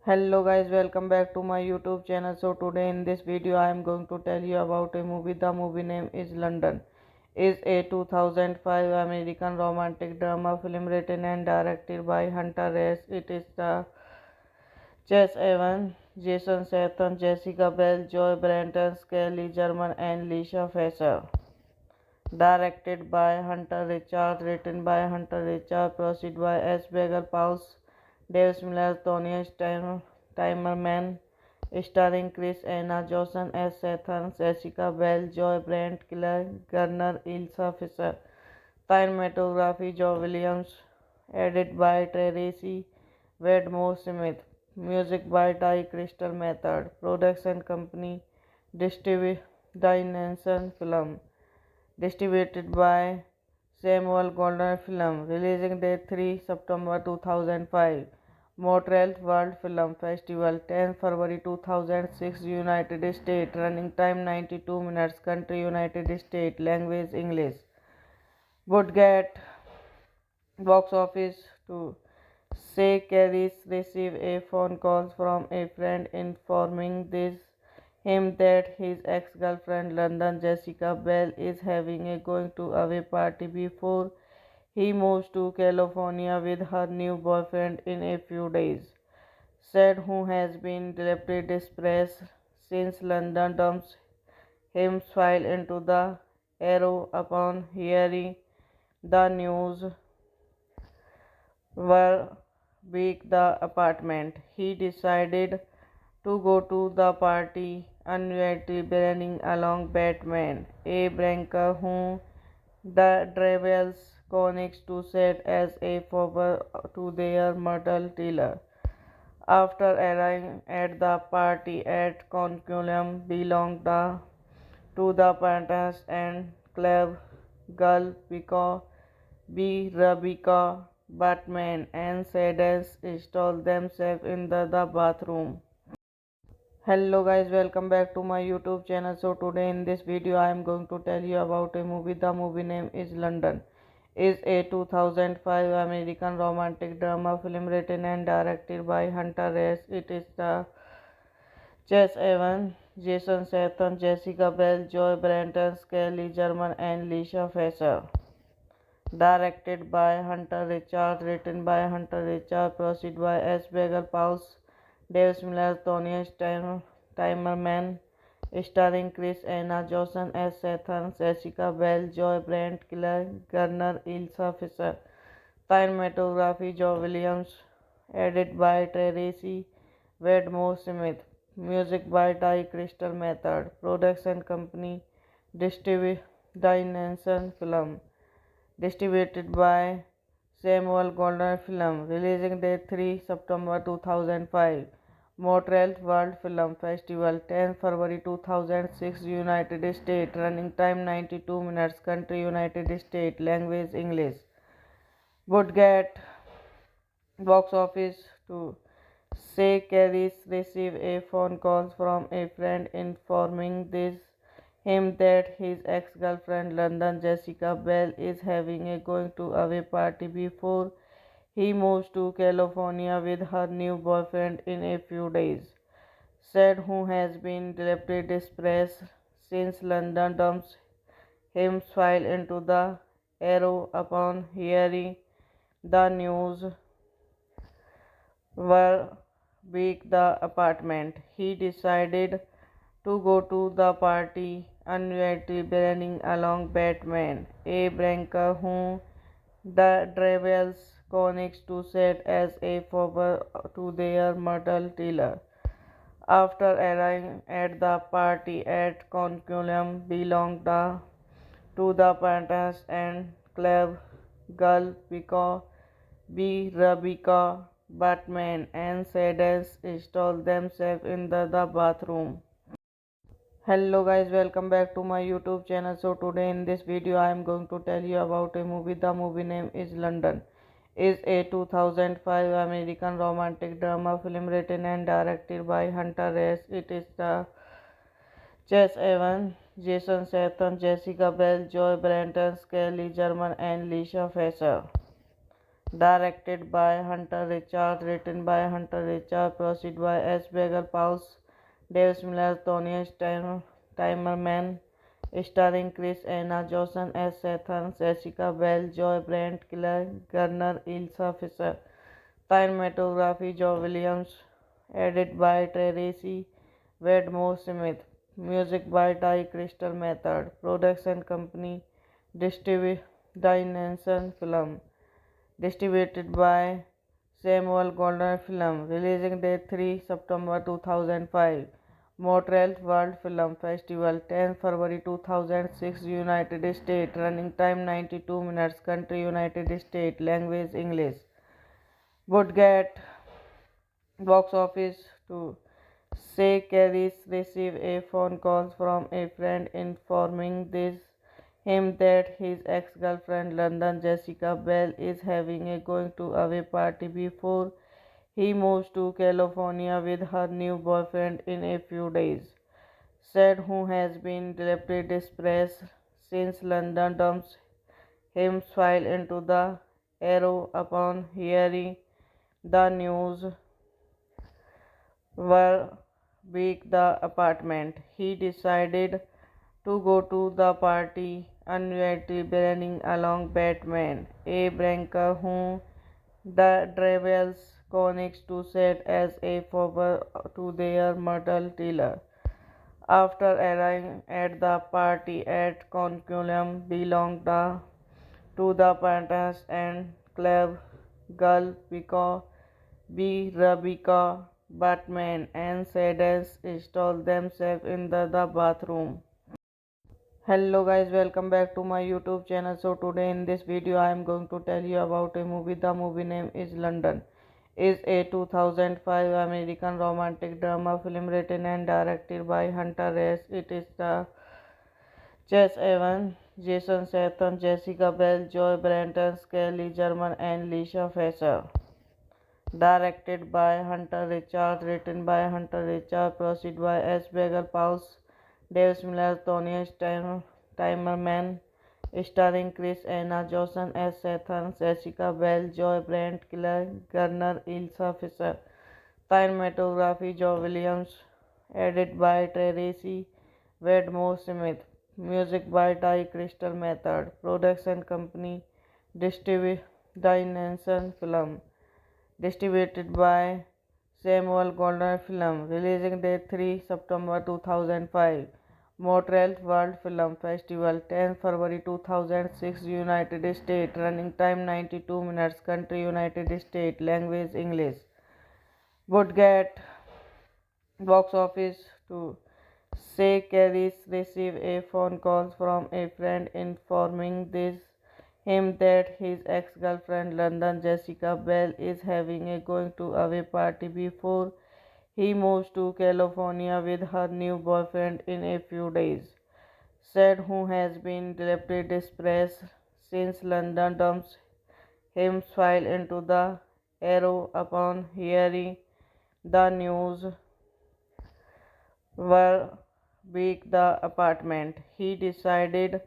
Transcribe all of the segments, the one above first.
Hello guys, welcome back to my YouTube channel. So today in this video I am going to tell you about a movie. The movie name is London. Is a 2005 American romantic drama film written and directed by Hunter Hayes. It is the Chase Evans, Jason Statham, Jessica Biel, Joy Branton, Skelly German and Lisa Fisher. Directed by Hunter Richard, written by Hunter Richard, produced by S. Bagel Pauls, Dave Miller, Tony Timerman, starring Chris Anna, Johnson S. Statham, Jessica Biel, Joy Brent, Claire Garner, Ilsa Fisher. Cinematography, Joe Williams. Edited by Tracy Wedmore Smith. Music by Ty Crystal Method. Production company, Dimension Film. Distributed by Samuel Goldwyn Film. Releasing date 3 September 2005. Montreal World Film Festival 10 February 2006. United States. Running time 92 minutes. Country United States. Language English. Would get box office to say Carries received a phone call from a friend informing him that his ex-girlfriend London Jessica Bell is having a going to away party before he moves to California with her new boyfriend in a few days. Said who has been deeply depressed since London dumps him fell into the arrow upon hearing the news were weak the apartment. He decided to go to the party uninvited bringing along Batman, a banker whom the Dravels connects to set as a favor to their murder dealer. After arriving at the party at Conculum belonged to the Pantas and club girl Rebecca Batman and Sadens install themselves in the bathroom. Hello guys, welcome back to my YouTube channel. So today in this video I am going to tell you about a movie. The movie name is London. Is a 2005 American romantic drama film written and directed by Hunter Hayes. It is the Chase Evans, Jason Statham, Jessica Biel, Joy Branton, Skelly German and Lisa Fisher. Directed by Hunter Richard, written by Hunter Richard, produced by S. Bagel Pauls, Dave Miller, Tony Timerman, starring Chris Anna, Johnson S. Statham, Jessica Biel, Joy Brent, Claire Garner, Ilsa Fisher. Cinematography, Joe Williams. Edited by Tracy Wedmore Smith. Music by Ty Crystal Method. Production company, Dimension Film. Distributed by Samuel Goldwyn Film. Releasing date 3 September 2005. Montreal World Film Festival, 10 February 2006, United States. Running time 92 minutes. Country United States. Language English. Would box office to say Carrie received a phone call from a friend informing him that his ex-girlfriend London Jessica Bell is having a going to away party before he moves to California with her new boyfriend in a few days. Said who has been deeply depressed since London dumps him fell into the arrow upon hearing the news were weak the apartment. He decided to go to the party uninvited bringing along Batman, a banker whom the Travels connects to set as a favor to their murder dealer. After arriving at the party at Conculum belonged to the Pantas and club girl Rebecca Batman and Sadens install themselves in the bathroom. Hello guys, welcome back to my YouTube channel. So today in this video I am going to tell you about a movie. The movie name is London. Is a 2005 American romantic drama film written and directed by Hunter Hayes. It is the Chase Evans, Jason Statham, Jessica Bell, Joy Branton, Skelly German and Lisa Fisher. Directed by Hunter Richard, written by Hunter Richard, proceed by S. Bagel Pauls, Dave Miller, Tony Timerman, starring Chris Anna, Johnson S. Statham, Jessica Bell, Joy Brent, Claire Garner, Ilsa Fisher. Cinematography, Joe Williams, edited by Tracy Wedmore Smith. Music by Ty Crystal Method. Production company, Dimension Film. Distributed by Samuel Goldwyn Film. Releasing date 3 September 2005. Montreal World Film Festival, 10 February 2006, United States. Running time 92 minutes. Country United States. Language English. Would get box office to say Carrie received a phone call from a friend informing him that his ex-girlfriend London Jessica Bell is having a going to away party before he moves to California with her new boyfriend in a few days. Said who has been deeply depressed since London dumps him fell into the arrow upon hearing the news were weak the apartment. He decided to go to the party uninvited bringing along Batman, a banker whom the Travels connects to set as a favor to their murder dealer. After arriving at the party at Conculum belonged to the Pantas and club girl Rebecca Batman and Sadens install themselves in the bathroom. Hello guys, welcome back to my YouTube channel. So today in this video I am going to tell you about a movie. The movie name is London. Is a 2005 American romantic drama film written and directed by Hunter Hayes. It is the Chase Evans, Jason Statham, Jessica Bell, Joy Branton, Skelly German and Lisa Fisher. Directed by Hunter Richard, written by Hunter Richard, proceed by S. Bagel Pauls, Dave Miller, Tony Timerman, starring Chris Anna, Johnson S. Statham, Jessica Bell, Joy Brent, Claire Garner, Ilsa Fisher. Cinematography, Joe Williams, edited by Tracy Wedmore Smith. Music by Ty Crystal Method. Production company, Dimension Film. Distributed by Samuel Goldwyn Film. Releasing date 3 September 2005. Montreal World Film Festival, 10 February 2006, United States. Running time 92 minutes. Country United States. Language English. Would get box office to say Carrie received a phone call from a friend informing him that his ex-girlfriend London Jessica Bell is having a going to away party before He moves to California with her new boyfriend in a few days. Said who has been deeply depressed since London dumps him fell into the Arrow upon hearing the news were big the apartment. He decided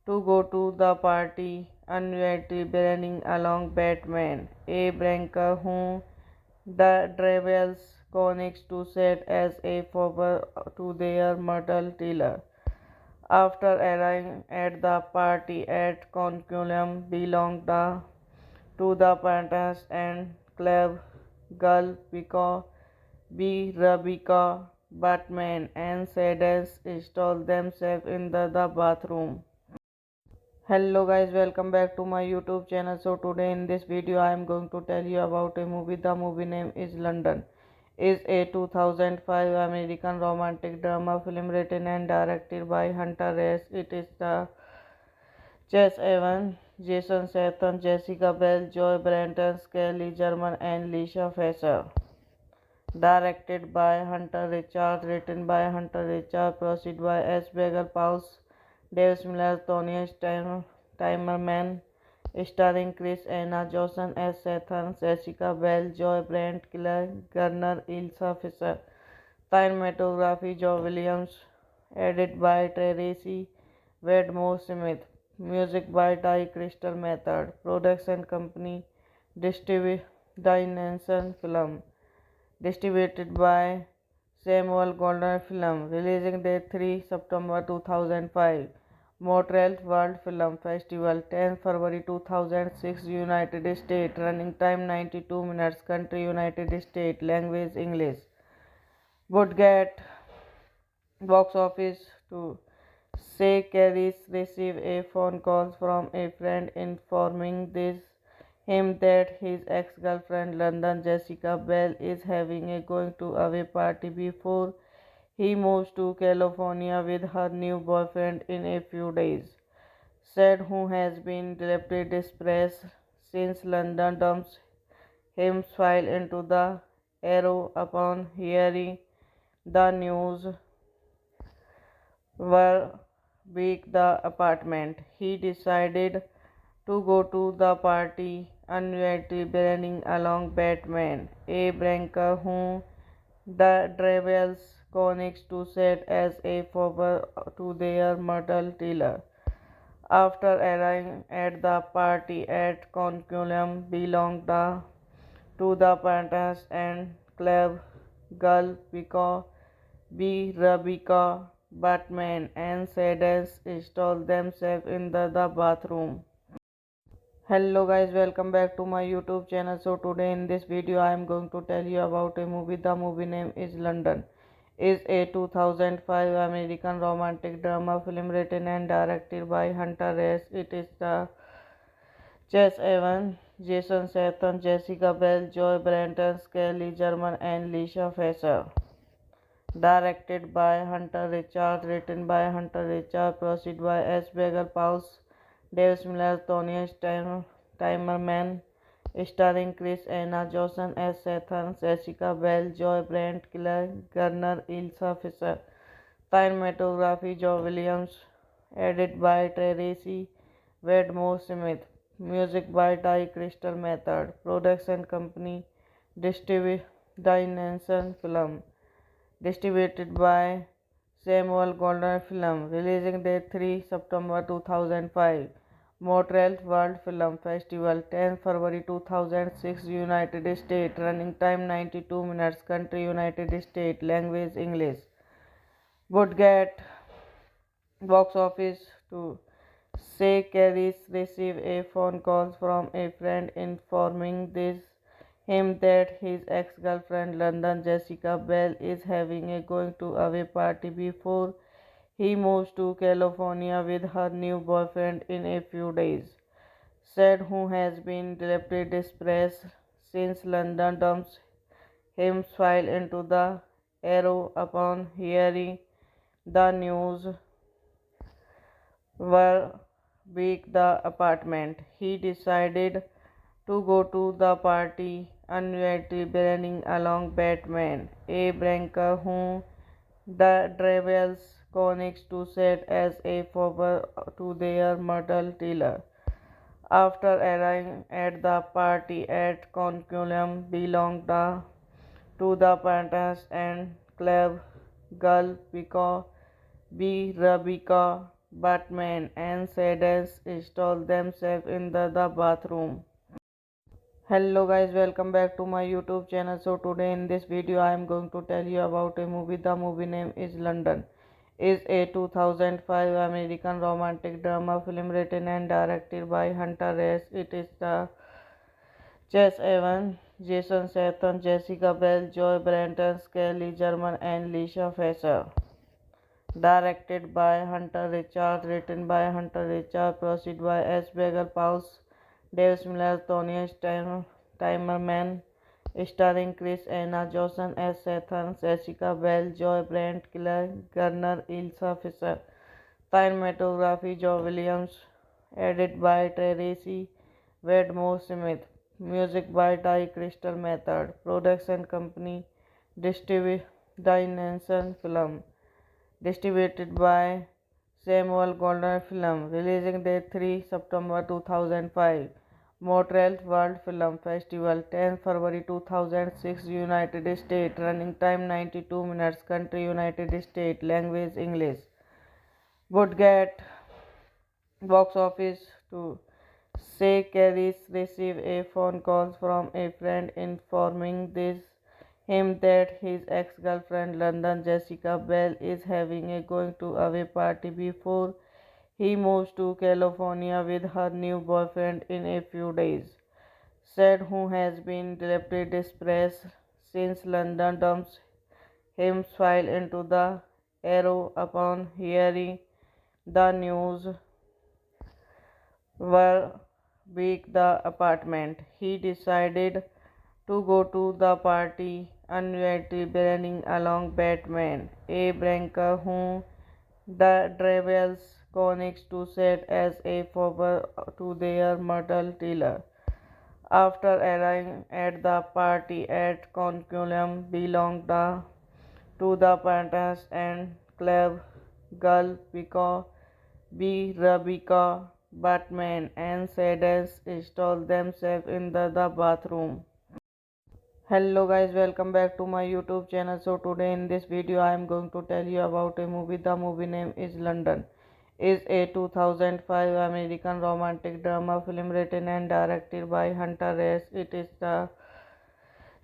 to go to the party uninvited bringing along Batman, a banker whom the Travels connects to set as a favor to their myrtle dealer. After arriving at the party at Conculum belonged to the Pantas and Club Girl Rebecca Batman and Sadens installed themselves in the bathroom. Hello guys, welcome back to my YouTube channel. So today in this video I am going to tell you about a movie. The movie name is London. Is a 2005 American romantic drama film written and directed by Hunter Hayes. It is the Chase Evans, Jason Statham, Jessica Biel, Joy Branton, Kelly German and Lisa Fisher. Directed by Hunter Richard, written by Hunter Richard, produced by S. Bagel Pauls, Dave Miller, Tony Timerman, starring Chris Anna, Johnson S. Statham, Jessica Biel, Joy Brent, Claire Garner, Ilsa Fisher. Cinematography, Joe Williams. Edited by Tracy Wedmore Smith. Music by Ty Crystal Method. Production company, Dimension Film. Distributed by Samuel Goldwyn Film. Releasing date 3 September 2005. Montreal World Film Festival 10 February 2006 United States. Running time 92 minutes. Country United States. Language English. Would get box office to say Carries received a phone call from a friend informing him that his ex-girlfriend London Jessica Bell is having a going to away party before he moves to California with her new boyfriend in a few days. Said who has been deeply depressed since London dumps him fell into the Arrow upon hearing the news were big the apartment. He decided to go to the party uninvited bringing along Batman, a banker whom the Travels connects to set as a favor to their myrtle dealer. After arriving at the party at Conculum belonged to the Pantas and Club Girl Rebecca Batman and Sadens installed themselves in the bathroom. Hello guys, welcome back to my YouTube channel. So today in this video I am going to tell you about a movie. The movie name is London. Is a 2005 American romantic drama film written and directed by Hunter Hayes. It is the Chase Evans, Jason Statham, Jessica Biel, Joy Branton, Kelly German and Lisa Fisher. Directed by Hunter Richard, written by Hunter Richard, produced by S. Bagel Pauls, Dave Miller, Tony Timerman, starring Chris Anna, Johnson S. Statham, Jessica Biel, Joy Brent, Claire Garner, Ilsa Fisher. Cinematography, Joe Williams. Edited by Tracy Wedmore Smith. Music by Ty Crystal Method. Production company, Dimension Film. Distributed by Samuel Goldwyn Film. Releasing date 3 September 2005. Montreal World Film Festival 10 February 2006 United States. Running time 92 minutes. Country United States. Language English. Would get box office to say Carries received a phone call from a friend informing him that his ex-girlfriend London Jessica Bell is having a going to away party before he moves to California with her new boyfriend in a few days. Said who has been deeply depressed since London dumps him fell into the Arrow upon hearing the news were big the apartment. He decided to go to the party annuity burning along Batman, a banker whom the travels connects to set as a favor to their myrtle dealer. After arriving at the party at Conculum belonged to the Pantas and Club Girl Rebecca Batman and Sadens install themselves in the bathroom. Hello guys, welcome back to my YouTube channel. So today in this video I am going to tell you about a movie. The movie name is London. Is a 2005 American romantic drama film written and directed by Hunter Hayes. It is the Chase Evans, Jason Statham, Jessica Biel, Joy Branton, Skelly German and Lisa Fisher. Directed by Hunter Richard, written by Hunter Richard, produced by S. Bagel Paus, Dave Miller, Tony Timerman, starring Chris Anna, Johnson S. Statham, Jessica Biel, Joy Brent, Claire Garner, Ilsa Fisher. Cinematography, Joe Williams. Edited by Tracy Wedmore Smith. Music by Ty Crystal Method. Production company, Dimension Film. Distributed by Samuel Goldwyn Film. Releasing date 3 September 2005. Montreal World Film Festival 10 February 2006 United States. Running time 92 minutes. Country United States. Language English. Would get box office to say Carries received a phone call from a friend informing him that his ex-girlfriend London Jessica Bell is having a going to away party before he moves to California with her new boyfriend in a few days. Said who has been deeply depressed since London dumps him file into the Arrow upon hearing the news were big the apartment. He decided to go to the party annuity burning along Batman, a banker whom the travels connects to set as a favor to their myrtle dealer. After arriving at the party at Conculum belonged to the Pantas and Club Girl Rebecca Batman and Sadens install themselves in the bathroom. Hello guys, welcome back to my YouTube channel. So today in this video I am going to tell you about a movie. The movie name is London. Is a 2005 American romantic drama film written and directed by Hunter Hayes. It is the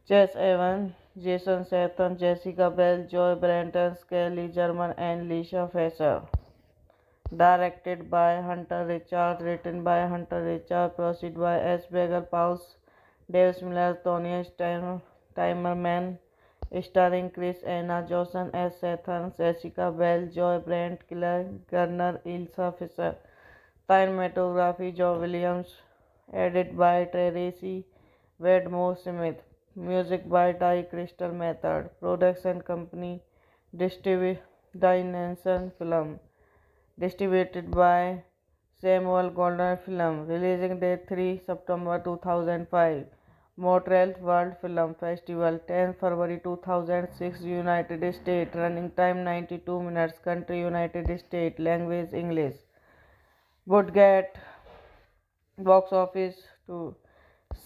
Chase Evans, Jason Statham, Jessica Biel, Joy Branton, Skelly German and Lisa Fisher. Directed by Hunter Richard, written by Hunter Richard, produced by S. Bagel Paus, Dave Miller, Tony Timerman, starring Chris Anna, Johnson S. Statham, Jessica Biel, Joy Brent, Claire Garner, Ilsa Fisher. Cinematography, Joe Williams. Edited by Tracy Wedmore Smith. Music by Ty Crystal Method. Production company, Dimension Film. Distributed by Samuel Goldwyn Film. Releasing date 3 September 2005. Montreal World Film Festival 10 February 2006 United States. Running time 92 minutes. Country United States. Language English. Would get box office to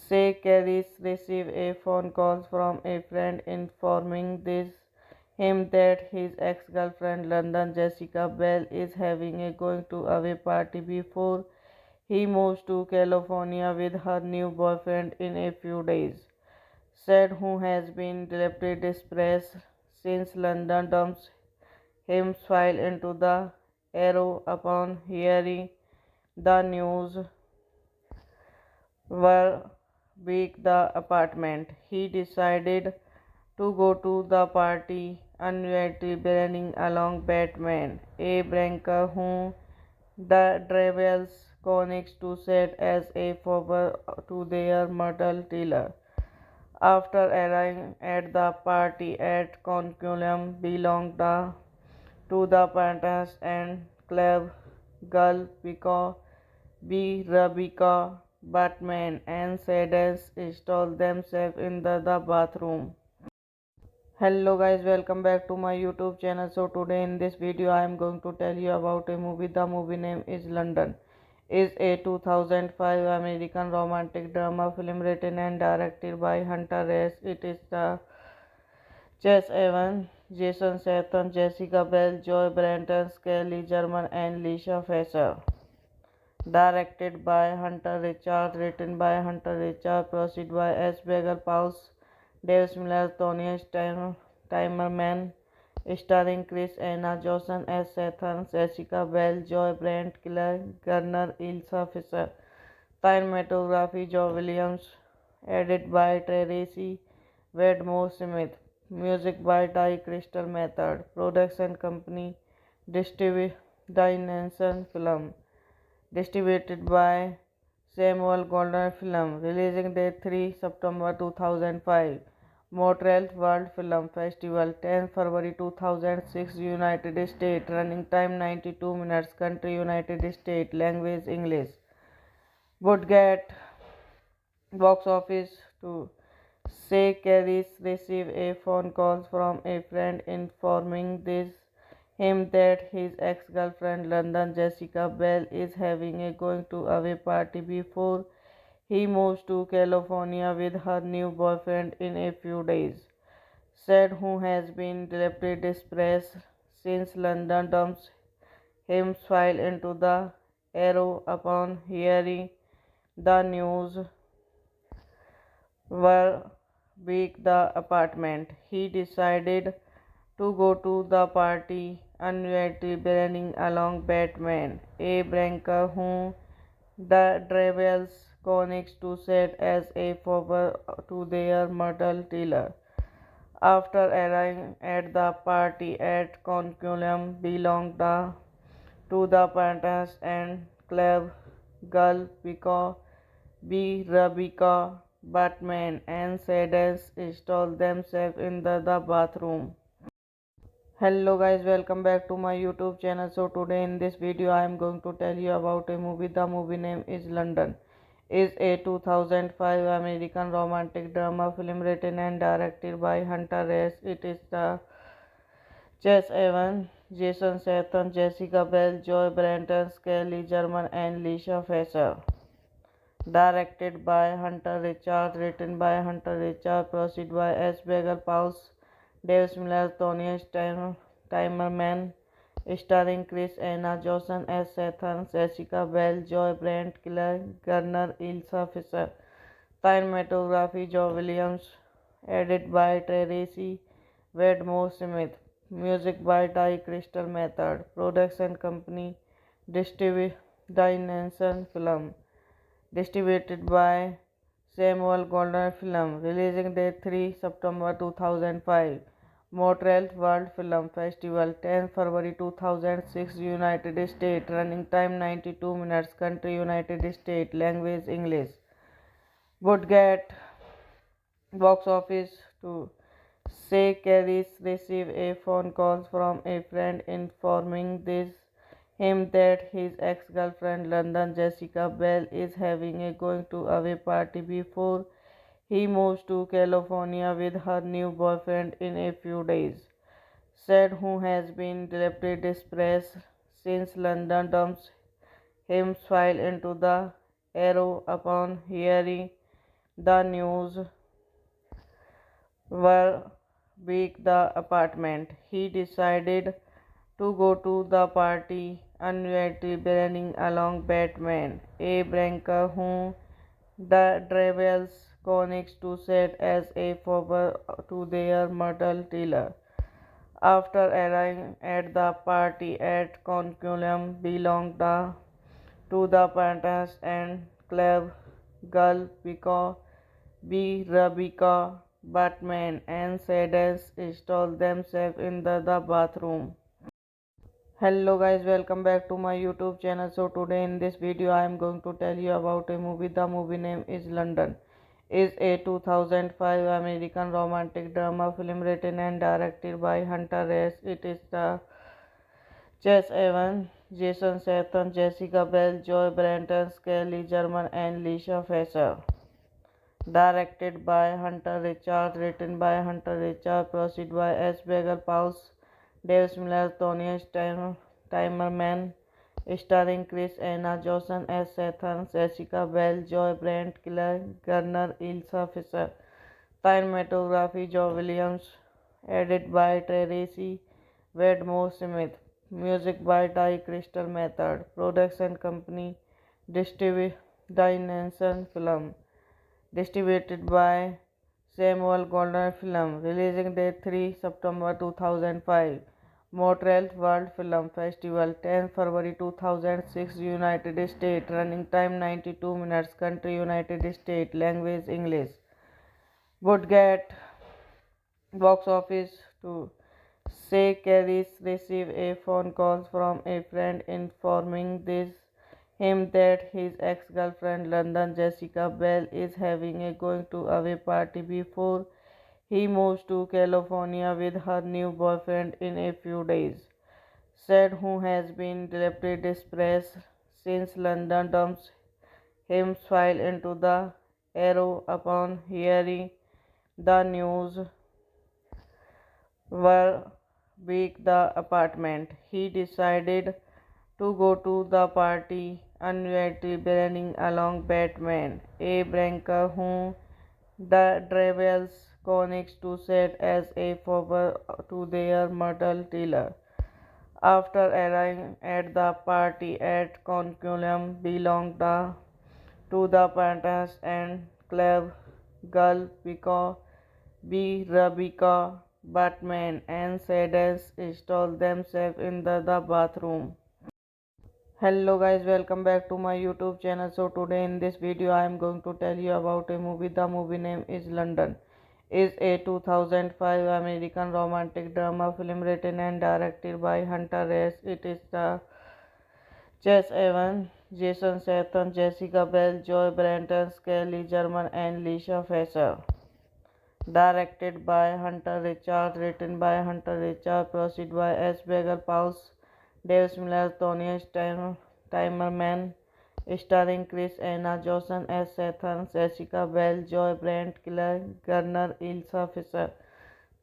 say Carries received a phone call from a friend informing him that his ex-girlfriend London Jessica Bell is having a going to away party before he moves to California with her new boyfriend in a few days. Said who has been deeply depressed since London dumps him file into the Arrow upon hearing the news were big the apartment. He decided to go to the party annuity burning along Batman, a banker whom the travels connects to set as a favor to their myrtle dealer. After arriving at the party at Conculum belonged to the Pantas and Club Girl Rebecca Batman and Shadows install themselves in the bathroom. Hello guys, welcome back to my YouTube channel. So today in this video I am going to tell you about a movie. The movie name is London. Is a 2005 American romantic drama film written and directed by Hunter S. It is the Chase Evans, Jason Statham, Jessica Biel, Joy Branton, Skelly German and Lisa Fisher. Directed by Hunter Richard, written by Hunter Richard, produced by S. Bagel Pauls, Dave Miller, Tony Timerman, starring Chris Anna, Johnson S. Statham, Jessica Biel, Joy Brent, Claire Garner, Ilsa Fisher. Cinematography, Joe Williams. Edited by Tracy Wedmore Smith. Music by Ty Crystal Method. Production company, Dimension Film. Distributed by Samuel Goldwyn Film. Releasing date 3 September 2005. Montreal World Film Festival 10 February 2006 United States. Running time 92 minutes. Country United States. Language English. Would get box office to say Carries received a phone call from a friend informing him that his ex-girlfriend London Jessica Bell is having a going to away party before he moves to California with her new boyfriend in a few days. Said who has been deeply depressed since London dumps him file into the Arrow upon hearing the news were big the apartment. He decided to go to the party uninvited bringing along Batman, a banker whom the Travels connects to set as a favor to their murder dealer. After arriving at the party at Conculum belonged to the Pantas and Club Girl because Rebecca, Batman and Shadows install themselves in the bathroom. Hello guys, welcome back to my YouTube channel. So today in this video I am going to tell you about a movie. The movie name is London. Is a 2005 American romantic drama film written and directed by Hunter S. It is the Chase Evans, Jason Statham, Jessica Biel, Joy Branton, Skelly German and Lisa Fisher. Directed by Hunter Richard, written by Hunter Richard, produced by S. Bagel Pauls, Dave Miller, Tony Timerman, starring Chris Anna, Johnson S. Statham, Jessica Biel, Joy Brent, Claire Garner, Ilsa Fisher. Cinematography, Joe Williams. Edited by Tracy Wedmore Smith. Music by Ty Crystal Method. Production company, Dimension Film. Distributed by Samuel Goldwyn Film. Releasing date 3 September 2005. Montreal World Film Festival 10 February 2006 United States. Running time 92 minutes. Country United States. Language English. Would get box office to say Carries received a phone call from a friend informing him that his ex-girlfriend London Jessica Bell is having a going to away party before he moves to California with her new boyfriend in a few days. Said who has been deeply depressed since London dumps him file into the Arrow upon hearing the news were big the apartment. He decided to go to the party uninvited bringing along Batman, a banker whom the Travels connects to set as a favor to their murder dealer. After arriving at the party at Conculum belonged to the Pantas and Club Girl because Rebecca, Batman and Shadows install themselves in the bathroom. Hello guys, welcome back to my YouTube channel. So today in this video I am going to tell you about a movie. The movie name is London. Is a 2005 American romantic drama film written and directed by Hunter S. It is the Chase Evans, Jason Statham, Jessica Biel, Joy Branton, Skelly German, and Lisa Fisher. Directed by Hunter Richard, written by Hunter Richard, produced by S. Bagel Paus, Dave Miller, Tony Timerman, starring Chris Anna, Johnson S. Statham, Jessica Biel, Joy Brent, Killer Garner, Ilsa Fisher. Cinematography, Joe Williams. Edited by Tracy Wedmore Smith. Music by Ty Crystal Method. Production company, Dimension Film. Distributed by Samuel Goldwyn Film. Releasing date 3 September 2005. Montreal World Film Festival 10 February 2006 United States. Running time 92 minutes. Country United States. Language English. Would get box office to say Carries received a phone call from a friend informing him that his ex-girlfriend London Jessica Bell is having a going to away party before he moves to California with her new boyfriend in a few days. Said who has been deeply depressed since London dumps him fell into the arrow upon hearing the news were weak the apartment. He decided to go to the party uninvited bringing along Batman, a banker whom the Travels connects to set as a favor to their murder dealer. After arriving at the party at Conculum belonged to the Pantas and Club Girl because Rebecca Batman and Sadie install themselves in the bathroom. Hello guys, welcome back to my YouTube channel. So today in this video I am going to tell you about a movie. The movie name is London. Is a 2005 American romantic drama film written and directed by Hunter Reyes. It is the Chess Evans, Jason Statham, Jessica Biel, Joy Branton, Skelly German, and Lisa Fisher. Directed by Hunter Richard, written by Hunter Richard, produced by S. Bagel Paus, Dave Miller, Tony Timerman, starring Chris Anna, Johnson S. Statham, Jessica Biel, Joy Brent, Killer Garner, Ilsa Fisher.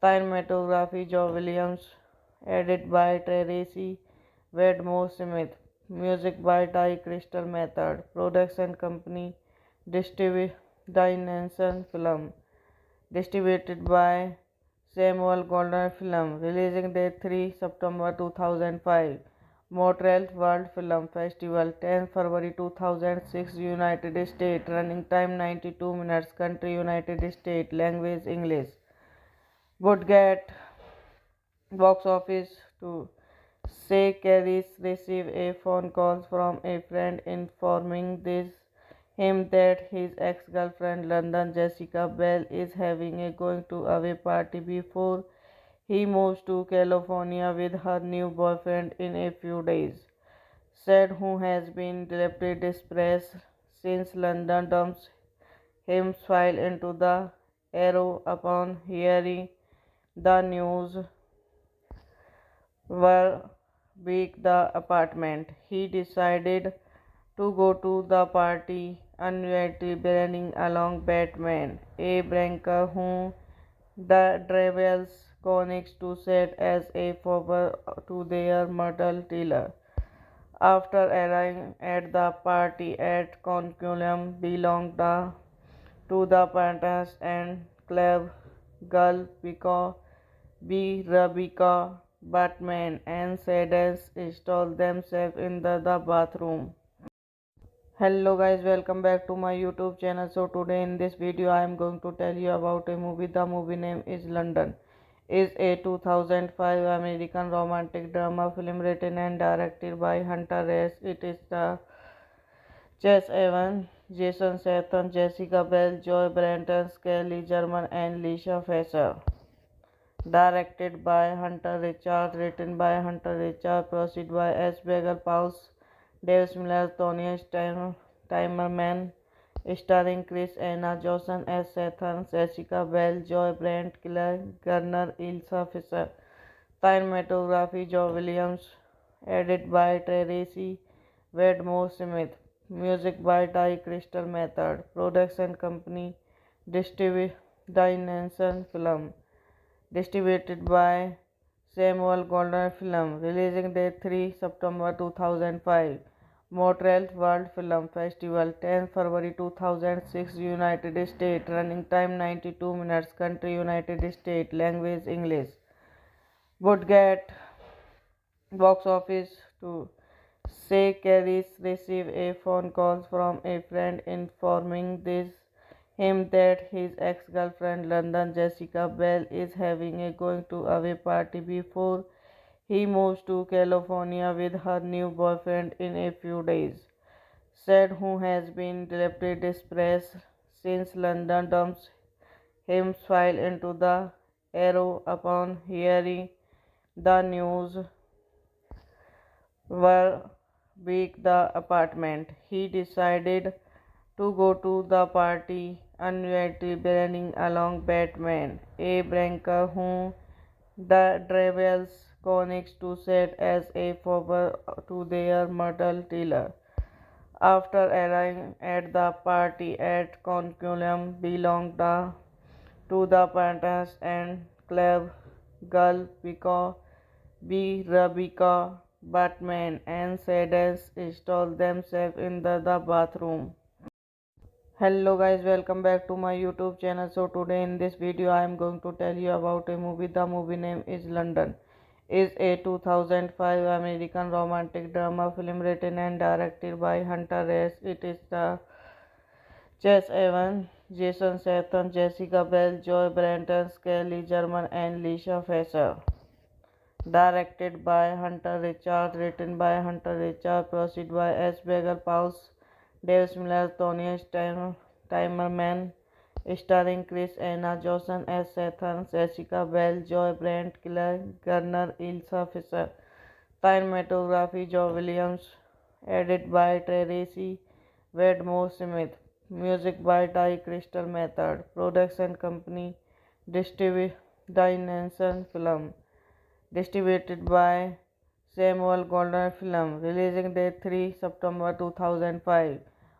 Cinematography, Joe Williams. Edited by Tracy Wedmore Smith. Music by Ty Crystal Method. Production company, Dimension Film. Distributed by Samuel Goldwyn Film. Releasing date 3 September 2005. Montreal World Film Festival 10 February 2006 United States. Running time 92 minutes. Country United States. Language English. Would get box office to say Carries received a phone call from a friend informing him that his ex-girlfriend London Jessica Bell is having a going to away party before he moves to California with her new boyfriend in a few days. Said who has been deeply depressed since London dumps him fell into the arrow upon hearing the news were weak the apartment. He decided to go to the party uninvited bringing along Batman, a banker whom the Travels connects to set as a favor to their murder dealer. After arriving at the party at Conculum belonged to the Pantas and Club Girl because Rebecca Batman and Sadie install themselves in the bathroom. Hello guys, welcome back to my YouTube channel. So today in this video I am going to tell you about a movie. The movie name is London. Is a 2005 American romantic drama film written and directed by Hunter Reyes. It is the Chess Evans, Jason Statham, Jessica Biel, Joy Branton, Skelly German, and Lisa Fisher. Directed by Hunter Richard, written by Hunter Richard, produced by S. Bagel Paus, Dave Miller, Tony Timerman, starring Chris Anna, Johnson S. Statham, Jessica Biel, Joy Brent, Killer Garner, Ilsa Fisher. Cinematography, Joe Williams. Edit by Tracy Wedmore Smith. Music by Ty Crystal Method. Production company Dynanson Film. Distributed by Samuel Goldwyn Film. Releasing date 3 September 2005. Montreal World Film Festival 10 February 2006 United States. Running time 92 minutes. Country United States. Language English. Would get box office to say Carrie received a phone call from a friend informing him that his ex-girlfriend London Jessica Bell is having a going to away party before he moves to California with her new boyfriend in a few days. Said who has been deeply depressed since London dumps him fell into the arrow upon hearing the news were weak the apartment. He decided to go to the party unusually bringing along Batman, a banker whom the travels connects to set as a favor to their murder dealer. After arriving at the party at Conculum belonged to the Pantas and club girl because Rebecca Batman and Sadie install themselves in the bathroom. Hello guys, welcome back to my YouTube channel. So today in this video I am going to tell you about a movie. The movie name is London. Is a 2005 American romantic drama film written and directed by Hunter Hayes. It is the Chase Evans, Jason Statham, Jessica Bell, Joy Branton, Skelly German and Lisa Fisher. Directed by Hunter Richard, written by Hunter Richard, proceed by S. Bagel Paus, Dave Miller, Tony Timerman, starring Chris Anna, Johnson S. Statham, Jessica Bell, Joy Brent, Killer Garner, Ilsa Fisher. Cinematography, Joe Williams. Edit by Tracy Wedmore Smith. Music by Ty Crystal Method. Production company Dynanson Film. Distributed by Samuel Goldwyn Film. Releasing date 3 September 2005.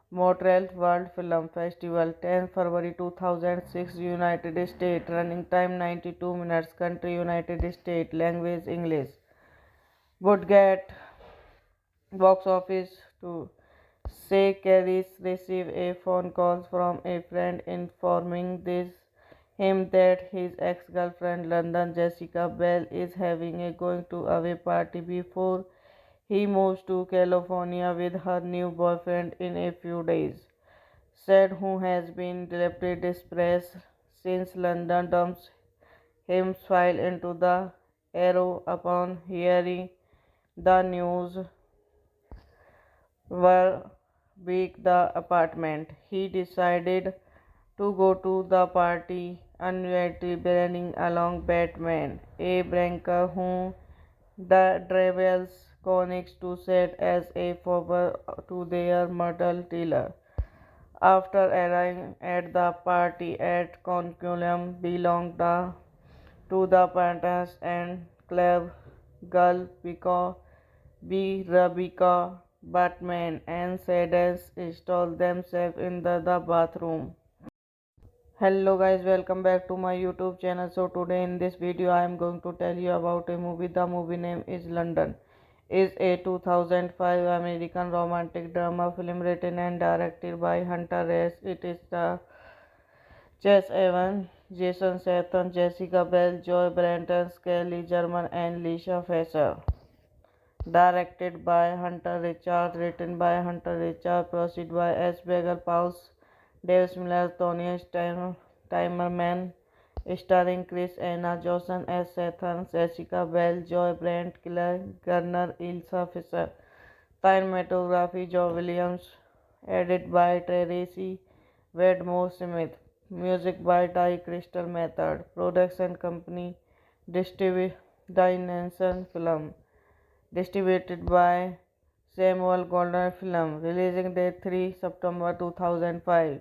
Montreal World Film Festival 10 February 2006 United States. Running time 92 minutes. Country United States. Language English. Would get box office to say Carrie received a phone call from a friend informing him that his ex-girlfriend London Jessica Bell is having a going to away party before he moves to California with her new boyfriend in a few days. Said who has been deeply depressed since London dumps him fell into the arrow upon hearing the news were weak the apartment. He decided to go to the party unusually bringing along Batman, a banker whom the travels connects to set as a favor to their murder dealer. After arriving at the party at Conculum belonged to the Pantas and club girl because Rebecca Batman and Sadie install themselves in the bathroom. Hello guys, welcome back to my YouTube channel. So today in this video I am going to tell you about a movie. The movie name is London. Is a 2005 American romantic drama film written and directed by Hunter Hayes. It is the Chase Evans, Jason Statham, Jessica Bell, Joy Branton, Skelly German and Lisa Fisher. Directed by Hunter Richard, written by Hunter Richard, proceed by S. Bagel Paus, Dave Miller, Tony Timerman, starring Chris Anna, Johnson S. Statham, Jessica Bell, Joy Brent, Killer Garner, Ilsa Fisher. Cinematography, Joe Williams. Edit by Tracy Wedmore Smith. Music by Ty Crystal Method. Production company Dynanson Film. Distributed by Samuel Goldwyn Film. Releasing date 3 September 2005.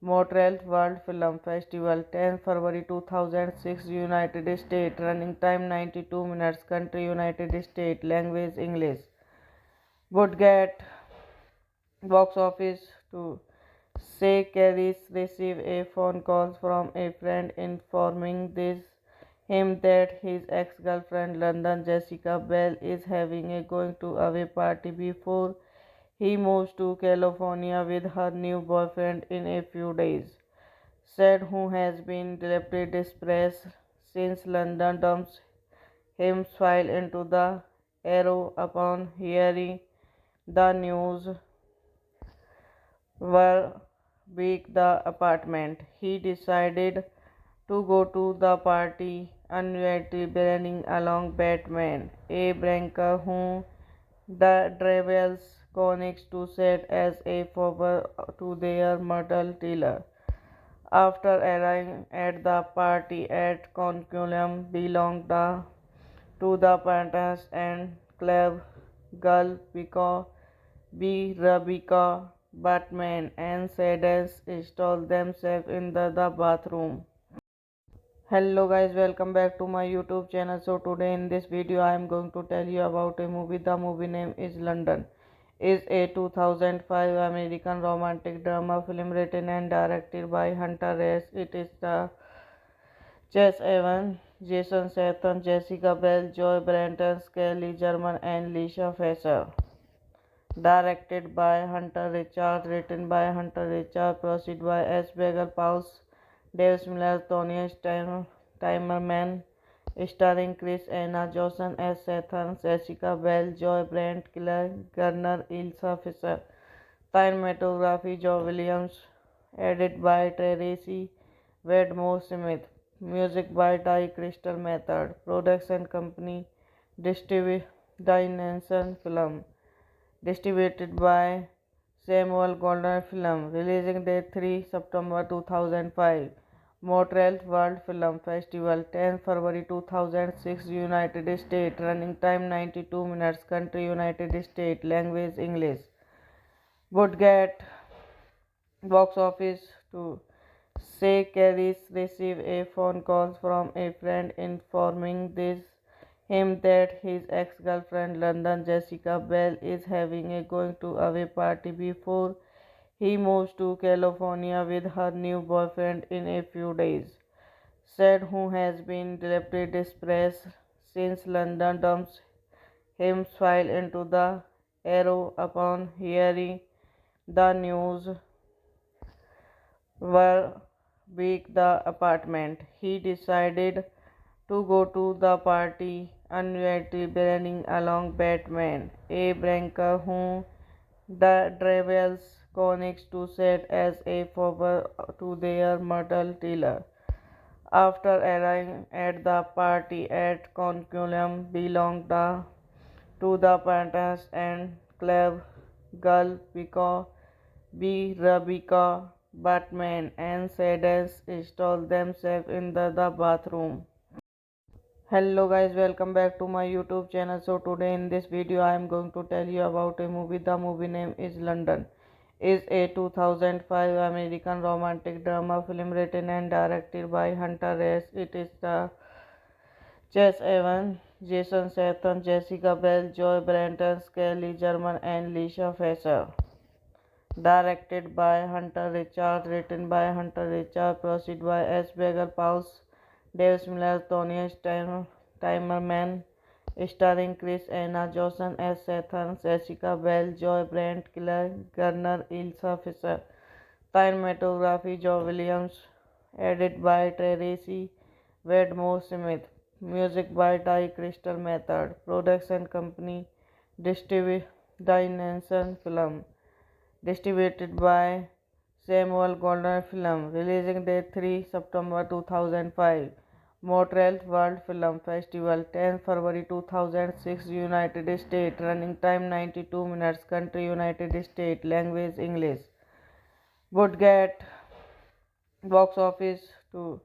Montreal World Film Festival 10 February 2006 United States. Running time 92 minutes. Country United States. Language English. would get box office to say Carrie received a phone call from a friend informing him that his ex-girlfriend London Jessica Bell is having a going to away party before he moves to California with her new boyfriend in a few days. Said who has been deeply depressed since London dumps him fell into the arrow upon hearing the news were weak the apartment. He decided to go to the party unusually bringing along Batman, a banker whom the travels connects to set as a favor to their mortal dealer. After arriving at the party at Conculum belonged to the Pantas and Club Girl because Rebecca, Batman and Sadie install themselves in the bathroom. Hello guys, welcome back to my YouTube channel. So today in this video I am going to tell you about a movie. The movie name is London. Is a 2005 American romantic drama film written and directed by Hunter Hayes. It is the Chase Evans, Jason Statham, Jessica Biel, Joy Branton, Skelly German and Lisa Fisher. Directed by Hunter Richards, written by Hunter Richards, produced by S. Bagel Paus, Dave Miller, Tony Timerman, starring Chris Anna, Johnson S. Statham, Jessica Biel, Joy Brent, Claire Garner, Ilsa Fisher. Cinematography, Joe Williams, edited by Tracy Wedmore Smith. Music by Ty Crystal Method. Production company, Dimension Film. Distributed by Samuel Goldwyn Film. Releasing date 3 September 2005. Montreal World Film Festival 10 February 2006 United States. Running time 92 minutes. Country United States. Language English. Would get box office to say Carrie received a phone call from a friend informing him that his ex-girlfriend London Jessica Bell is having a going to away party before he moves to California with her new boyfriend in a few days. Said who has been deeply depressed since London dumps him fell into the arrow upon hearing the news were weak the apartment. He decided to go to the party unusually bringing along Batman, a banker whom the travels connects to set as a favor to their mortal dealer. After arriving at the party at Conculum belonged to the Pantas and Club Girl because Rebecca, Batman and Sadie install themselves in the bathroom. Hello guys, welcome back to my YouTube channel. So today in this video I am going to tell you about a movie. The movie name is London. Is a 2005 American romantic drama film written and directed by Hunter Hayes. It is the Chase Evans, Jason Statham, Jessica Biel, Joy Branton, Skelly German and Lisa Fisher. Directed by Hunter Richards, written by Hunter Richards, produced by S. Bagel Paus, Dave Miller, Tony Timerman, starring Chris Anna, Johnson S. Statham, Jessica Biel, Joy Brent, Claire Garner, Ilsa Fisher. Cinematography, Joe Williams, edited by Tracy Wedmore Smith. Music by Ty Crystal Method. Production company, Dimension Film. Distributed by Samuel Goldwyn Film. Releasing date 3 September 2005. Montreal World Film Festival 10 February 2006 United States. Running time 92 minutes. Country United States. Language English. Would get box office to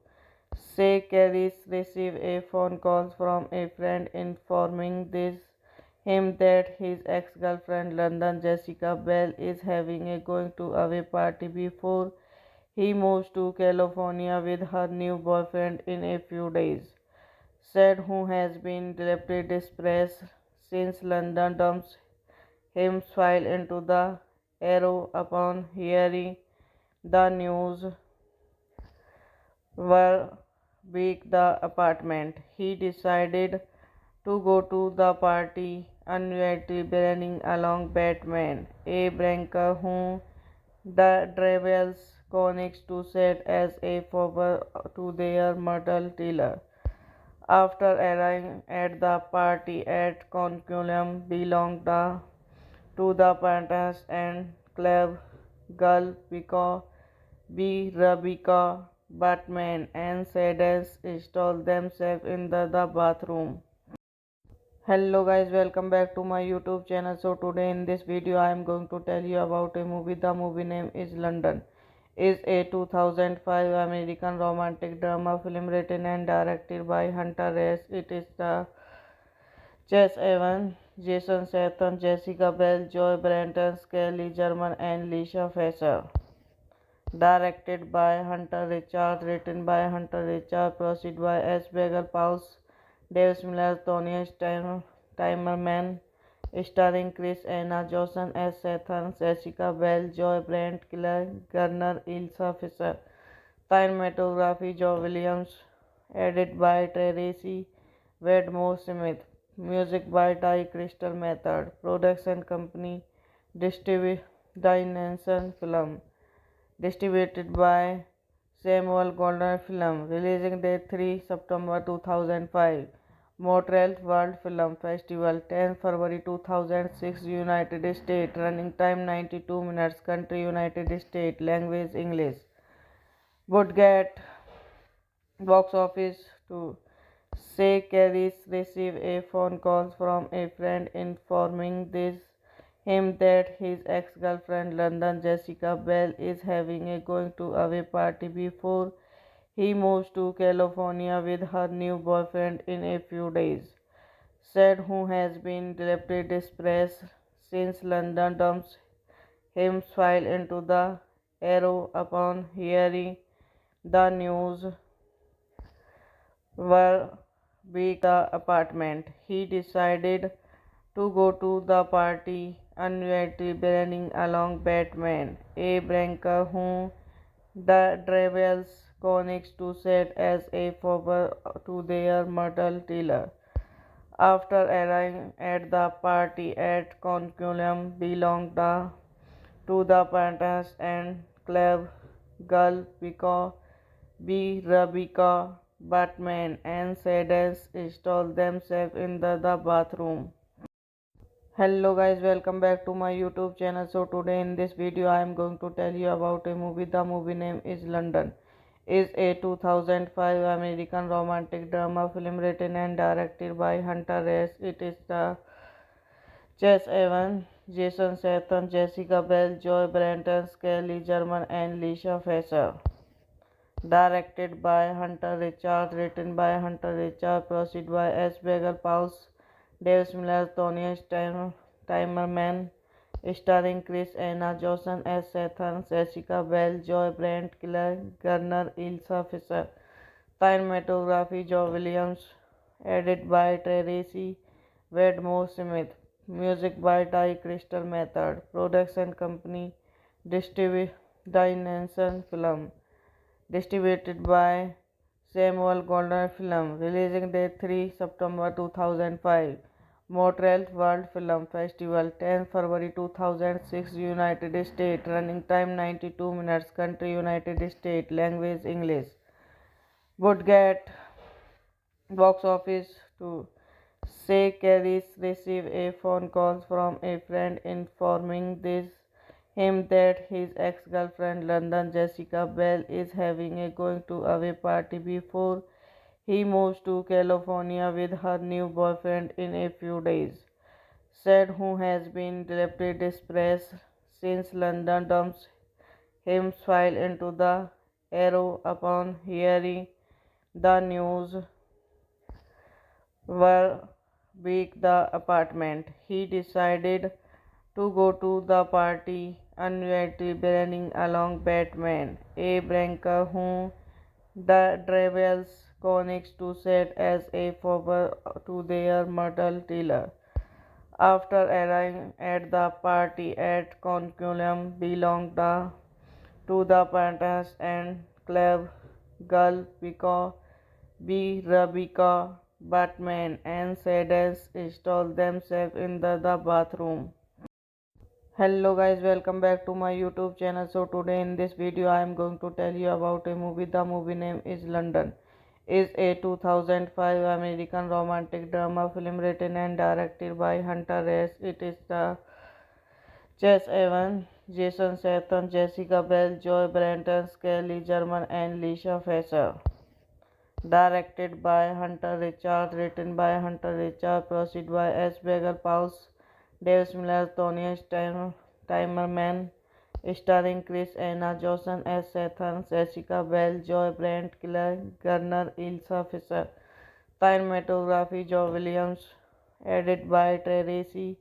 say Carrie received a phone call from a friend informing him that his ex-girlfriend London Jessica Bell is having a going to away party before he moves to California with her new boyfriend in a few days. Said who has been deeply depressed since London dumps him file into the arrow upon hearing the news were weak the apartment. He decided to go to the party unusually bringing along Batman, a banker whom the travels connects to set as a favor to their murder dealer. After arriving at the party at Conculum belonged to the Pantas and Club Girl because Rebecca, Batman and Sadus installed themselves in the bathroom. Hello guys, welcome back to my YouTube channel. So today in this video I am going to tell you about a movie. The movie name is London. Is a 2005 American romantic drama film written and directed by Hunter Hayes. It is the Chase Evans, Jason Statham, Jessica Biel, Joy Branton, Skelly German and Lisa Fisher. Directed by Hunter Richard, written by Hunter Richard, proceed by S. Bagel Paus, Dave Miller, Tony Timerman, starring Chris Anna, Johnson S. Statham, Jessica Biel, Joy Brent, Killer Garner, Ilsa Fisher. Cinematography, Joe Williams. Edited by Tracy Wedmore Smith. Music by Ty Crystal Method. Production company, Dimension Film. Distributed by Samuel Goldwyn Film. Releasing date 3 September 2005. Montreal World Film Festival 10 February 2006 United States. Running time 92 minutes. Country United States. Language English. Would get box office to say Carries receive a phone call from a friend informing him that his ex-girlfriend London Jessica Biel is having a going to away party before he moves to California with her new boyfriend in a few days. Said who has been deeply depressed since London dumps him file into the arrow upon hearing the news were weak the apartment. He decided to go to the party unusually bringing along Batman, a banker whom the travels connects to set as a favor to their murder dealer. After arriving at the party at Conculum belonged to the Pantas and Club Girl because Rebecca, Batman and Sadus installed themselves in the bathroom. Hello guys, welcome back to my YouTube channel. So today in this video I am going to tell you about a movie. The movie name is London. Is a 2005 American romantic drama film written and directed by Hunter Hayes. It is the Chase Evans, Jason Statham, Jessica Biel, Joy Branton, Skelly German and Lisa Fisher. Directed by Hunter Richard, written by Hunter Richard, proceed by S. Bagel Paus, Dave Miller, Tony Timerman, starring Chris Anna, Johnson S. Statham, Jessica Biel, Joy Brent, Killer Garner, Ilsa Fisher. Cinematography, Joe Williams. Edited by Tracy Wedmore Smith. Music by Ty Crystal Method. Production company, Dimension Film. Distributed by Samuel Goldwyn Film. Releasing date 3 September 2005. Montreal World Film Festival 10 February 2006 United States. Running time 92 minutes. Country United States. Language English. Would get box office to say Carries receive a phone call from a friend informing him that his ex-girlfriend London Jessica Biel is having a going to away party before he moves to California with her new boyfriend in a few days. Said who has been deeply depressed since London dumps him file into the arrow upon hearing the news were weak the apartment. He decided to go to the party unusually bringing along Batman, a banker whom the travels connects to set as a favor to their murder dealer. After arriving at the party at Conculum belonged to the Pantas and Club Girl Pico B. Rebecca Batman and Sadens installed themselves in the bathroom. Hello guys, welcome back to my YouTube channel. So today in this video I am going to tell you about a movie. The movie name is London. Is a 2005 American romantic drama film written and directed by Hunter Reyes. It is the Chase Evans, Jason Statham, Jessica Biel, Joy Branton, Skelly German and Lisa Fisher. Directed by Hunter Richard, written by Hunter Richard, proceed by S. Bagel Paus, Dave Miller, Tony Timerman, starring Chris Anna, Johnson S. Statham, Jessica Biel, Joy Brent, Killer Garner, Ilsa Fisher. Cinematography, Joe Williams, edited by Tracy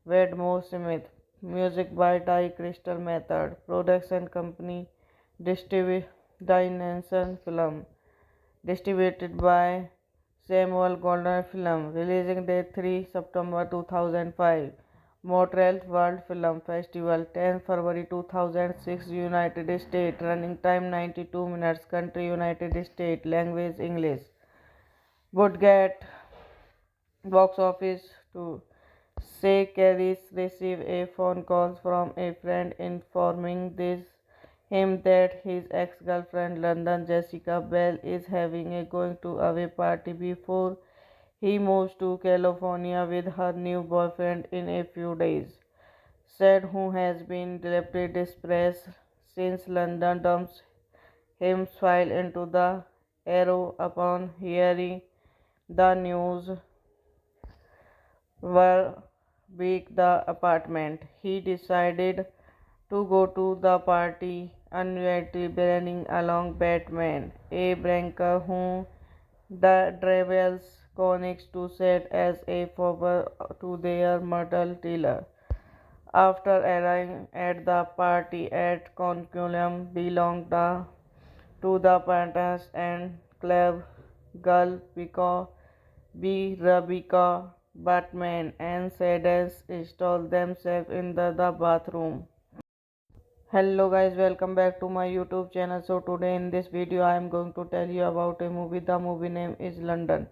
Wedmore Smith. Music by Ty Crystal Method. Production company, Dynanson Film. Distributed by Samuel Goldwyn Film. Releasing date 3 September 2005. Montreal World Film Festival 10 February 2006 United States. Running time 92 minutes. Country United States. Language English. Would get box office to say Carries receive a phone call from a friend informing him that his ex-girlfriend London Jessica Bell is having a going to away party before he moves to California with her new boyfriend in a few days. Said who has been deeply depressed since London dumps him file into the Arrow upon hearing the news were weak the apartment. He decided to go to the party uninvited, bringing along Batman, a banker whom the Travels connects to set as a favor to their murder dealer. After arriving at the party at Conculum belonged to the Pantas and Club Girl Pico B. Rebecca Batman and Sadens installed themselves in the bathroom. Hello guys, welcome back to my YouTube channel. So today in this video I am going to tell you about a movie. The movie name is London.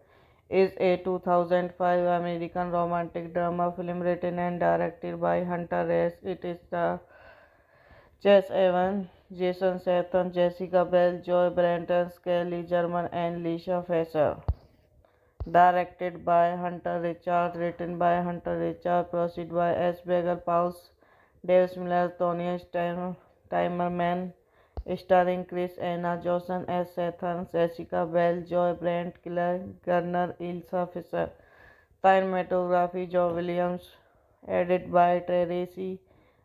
Is a 2005 American romantic drama film written and directed by Hunter Reyes. It is the Chase Evans, Jason Statham, Jessica Biel, Joy Branton, Skelly German and Lisa Fisher. Directed by Hunter Richard, written by Hunter Richard, proceed by S. Bagel Paus, Dave Miller, Tony Timerman, starring Chris Anna, Johnson S. Statham, Jessica Biel, Joy Brent, Killer Garner, Ilsa Fisher. Cinematography, Joe Williams, edited by Tracy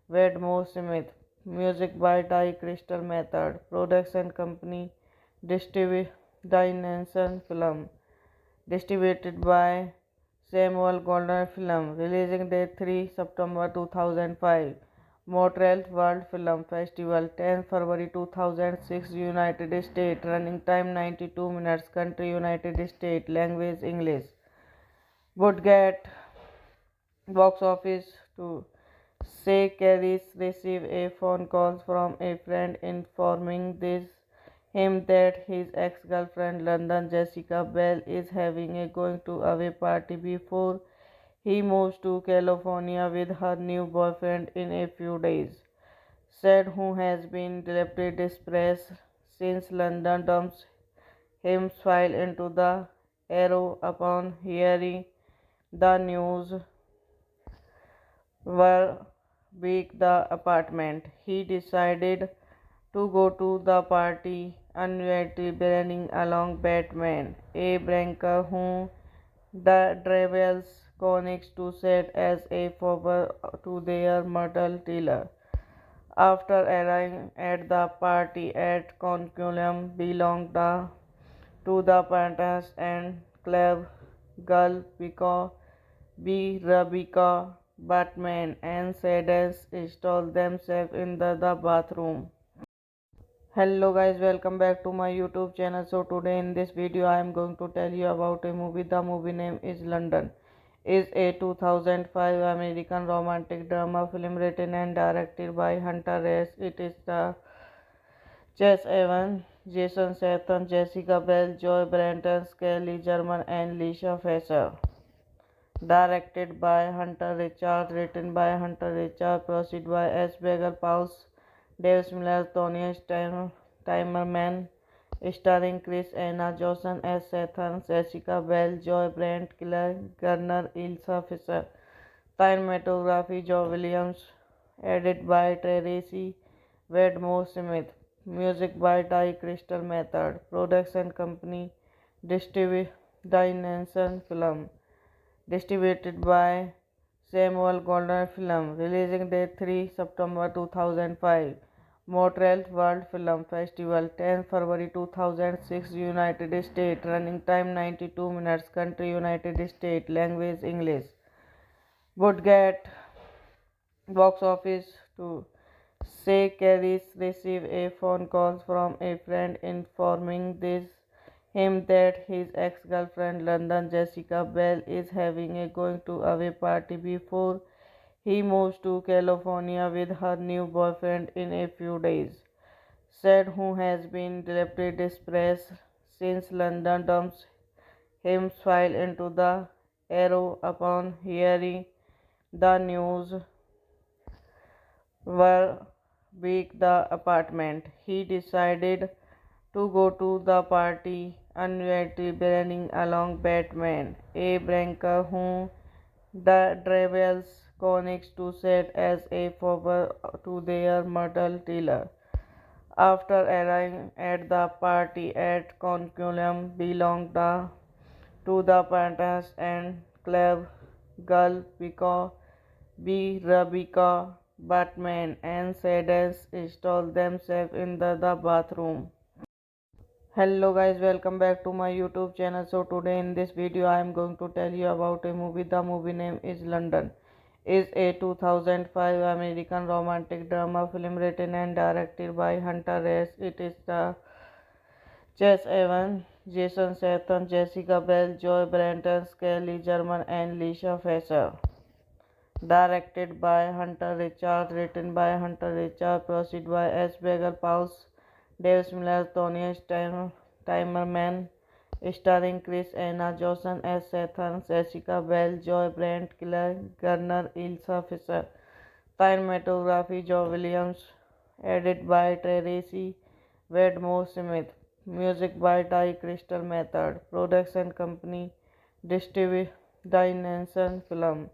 Wedmore Smith. Music by Ty Crystal Method. Production company, Dynanson Film. Distributed by Samuel Goldwyn Film. Releasing date 3 September 2005. Montreal World Film Festival 10 February 2006 United States. Running time 92 minutes. Country United States. Language English. Would get box office to say Carries receive a phone call from a friend informing him that his ex-girlfriend London Jessica Bell is having a going to away party before he moves to California with her new boyfriend in a few days. Said who has been deeply depressed since London dumps him file into the Arrow upon hearing the news were weak the apartment. He decided to go to the party uninvited, bringing along Batman, a banker whom the Travels connects to set as a favor to their murder dealer. After arriving at the party at Conculum belonged to the Pantas and Club Girl Pico B. Rebecca Batman and Sadens installed themselves in the bathroom. Hello guys, welcome back to my YouTube channel. So today in this video I am going to tell you about a movie. The movie name is London. is a 2005 American romantic drama film written and directed by Hunter S. It is the Chase Evans, Jason Statham, Jessica Biel, Joy Branton, Skelly German, and Lisa Fisher. Directed by Hunter Richard, written by Hunter Richard, produced by S. Bagel Paus, Dave Miller, Tony Timerman, starring Chris Anna, Johnson S. Statham, Jessica Biel, Joy Brandt, Killer Garner, Ilsa Fisher. Cinematography, Joe Williams. Edited by Tracy Wedmore Smith. Music by Ty Crystal Method. Production company, Dimension Film. Distributed by Samuel Goldwyn Film. Releasing date 3 September 2005. Montreal World Film Festival 10 February 2006 United States. Running time 92 minutes. Country United States. Language English. Would get box office to say Carries receive a phone call from a friend informing him that his ex-girlfriend London Jessica Bell is having a going to away party before he moves to California with her new boyfriend in a few days. Said who has been deeply depressed since London dumps him fell into the arrow upon hearing the news were weak the apartment. He decided to go to the party uninvited bringing along Batman, a banker whom the Travels connects to set as a favor to their murder dealer. After arriving at the party at Conculum belonged to the Pantas and Club Girl because Rebecca, Batman, and Sadness install themselves in the bathroom. Hello guys, welcome back to my YouTube channel. So today in this video I am going to tell you about a movie. The movie name is London. Is a 2005 American romantic drama film written and directed by Hunter S. It is the Chase Evans, Jason Statham, Jessica Biel, Joy Branton, Skelly German, and Lisa Fisher. Directed by Hunter Richard, written by Hunter Richard, produced by S. Bagel Paus, Dave Miller, Tony Timerman, starring Chris Anna, Johnson S. Statham, Jessica Biel, Joy Brandt, Killer Garner, Ilsa Fisher. Cinematography, Joe Williams. Edited by Tracy Wedmore Smith. Music by Ty Crystal Method. Production company, Dimension Film.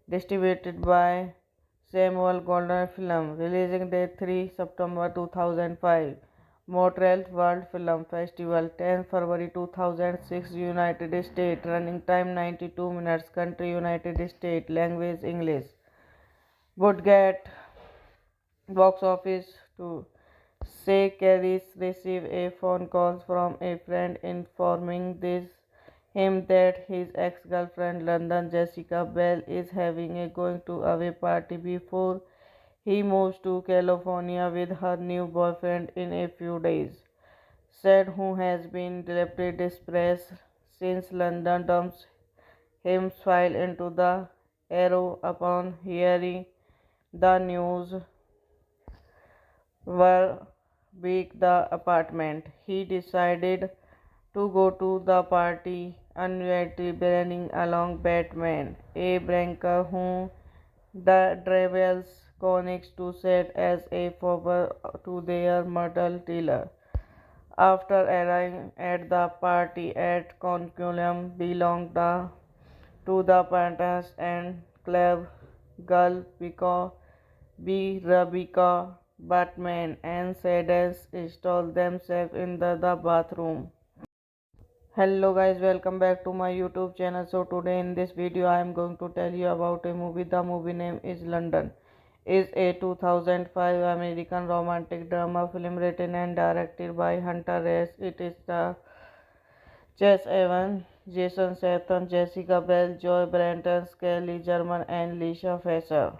Distributed by Samuel Goldwyn Film. Releasing date 3 September 2005. Montreal World Film Festival 10 February 2006 United States. Running time 92 minutes. Country United States. Language English. Would get box office to say Carries receive a phone call from a friend informing him that his ex-girlfriend London Jessica Bell is having a going to away party before he moves to California with her new boyfriend in a few days. Said who has been deeply depressed since London dumps him fell into the arrow upon hearing the news were weak the apartment. He decided to go to the party uninvited bringing along Batman, a banker whom the Travels connects to set as a favor to their murder dealer. After arriving at the party at Conculum belonged to the Pantas and Club Girl because Rebecca, Batman, and Sadness install themselves in the bathroom. Hello guys, welcome back to my YouTube channel. So today in this video I am going to tell you about a movie. The movie name is London. Is a 2005 American romantic drama film written and directed by Hunter S. It is the Chase Evans, Jason Statham, Jessica Biel, Joy Branton, Skelly German, and Lisa Fisher.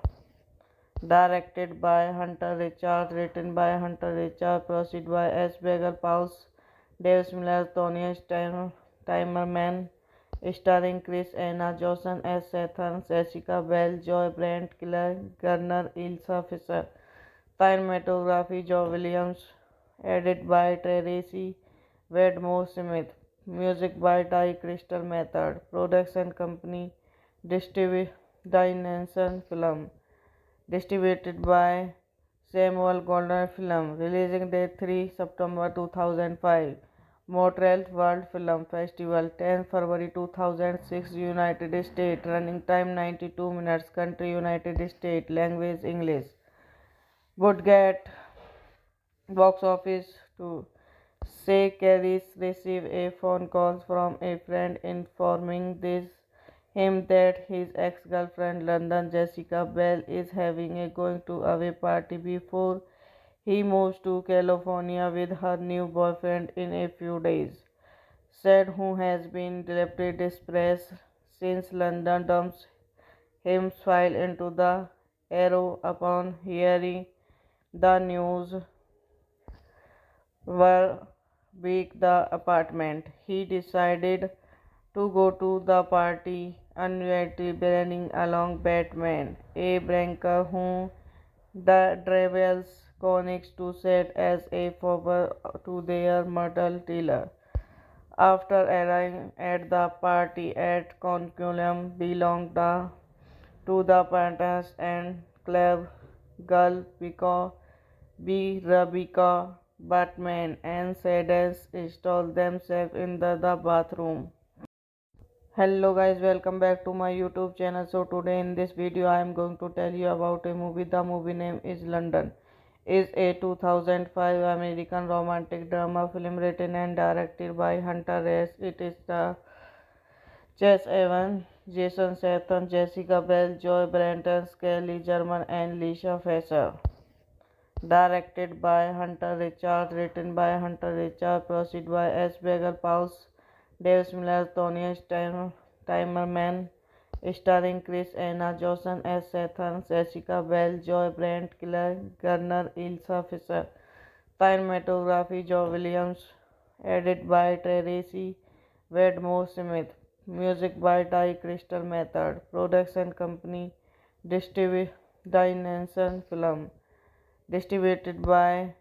Directed by Hunter Richard, written by Hunter Richard, produced by S. Bagel Paus, Dave Miller, Tony Timerman, starring Chris Anna, Johnson S. Statham, Jessica Biel, Joy Brent, Claire Garner, Ilsa Fisher. Cinematography Joe Williams. Edit by Tracy Wedmore Smith. Music by Ty Crystal Method. Production company Dimension Film. Distributed by Samuel Goldwyn Film. Releasing date 3 September 2005. Montreal World Film Festival 10 February 2006 United States. Running time 92 minutes. Country United States. Language English. Would get box office to say Carries received a phone call from a friend informing him that his ex-girlfriend London Jessica Bell is having a going to away party before he moves to California with her new boyfriend in a few days. Said who has been deeply depressed since London dumps him fell into the arrow upon hearing the news were weak the apartment. He decided to go to the party uninvited bringing along Batman, a banker whom the Dravels connects to set as a favor to their mortal dealer. After arriving at the party at Conculum belonged to the Pantas and Club Girl because Rebecca, Batman, and Sadness install themselves in the bathroom. Hello guys, welcome back to my YouTube channel. So today in this video I am going to tell you about a movie. The movie name is London. Is a 2005 American romantic drama film written and directed by Hunter Hayes. It is the Chase Evans, Jason Statham, Jessica Biel, Joy Branton, Skelly German, and Lisa Fisher. Directed by Hunter Richard, written by Hunter Richard, proceed by S. Bagel Paus, Dave Miller, Tony Timerman, starring Chris Anna, Johnson S. Statham, Jessica Biel, Joy Brent, Claire Garner, Ilsa Fisher. Cinematography Joe Williams. Edit by Tracy Wedmore Smith. Music by Ty Crystal Method. Production company Dimension Film. Distributed by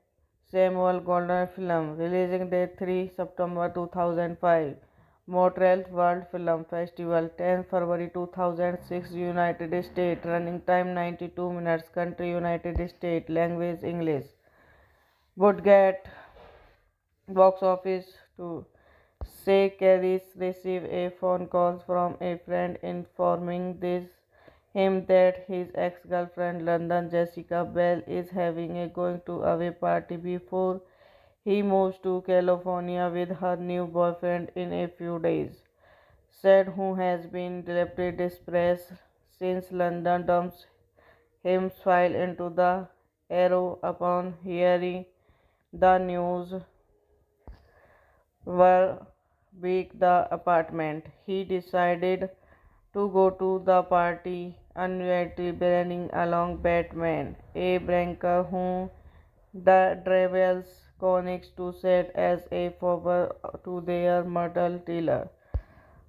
Samuel Goldwyn Film. Releasing date 3 September 2005. Montreal World Film Festival 10 February 2006 United States. Running time 92 minutes. Country United States. Language English. Would get box office to say Carries received a phone call from a friend informing him that his ex-girlfriend London Jessica Bell is having a going to away party before he moves to California with her new boyfriend in a few days. Said who has been deeply depressed since London dumps him fell into the arrow upon hearing the news were weak the apartment. He decided to go to the party uninvited bringing along Batman, a banker whom the Dravels connects to set as a favor to their mortal dealer.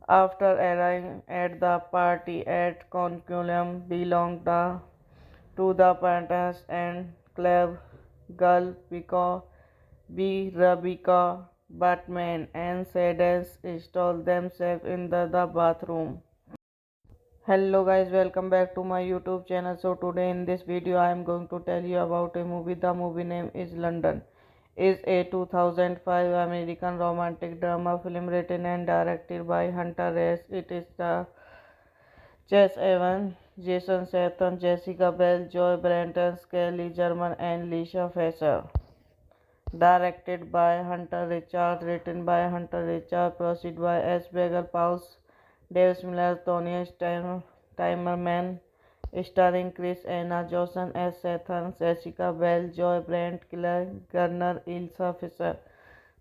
After arriving at the party at Conculum belonged to the Pantas and Club Girl because Rebecca, Batman, and Sadness install themselves in the bathroom. Hello guys, welcome back to my YouTube channel. So today in this video I am going to tell you about a movie. The movie name is London. Is a 2005 American romantic drama film written and directed by Hunter Hayes. It is the Chase Evans, Jason Statham, Jessica Biel, Joy Branton, Skelly German, and Lisa Fisher. Directed by Hunter Richard, written by Hunter Richard, proceed by S. Bagel Paus, Dave Miller, Tony Timerman, starring Chris Anna, Johnson S. Statham, Jessica Biel, Joy Brent, Claire Garner, Ilsa Fisher.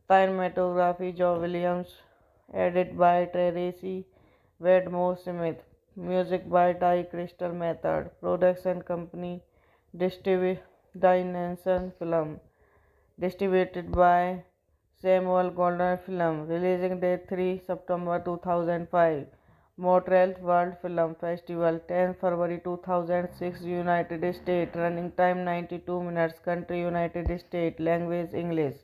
Cinematography Joe Williams. Edit by Tracy Wedmore Smith. Music by Ty Crystal Method. Production company Dimension Film. Distributed by Samuel Goldwyn film. Releasing date 3 September 2005. Montreal World Film Festival 10 February 2006 United States. Running time 92 minutes. Country United States. Language English.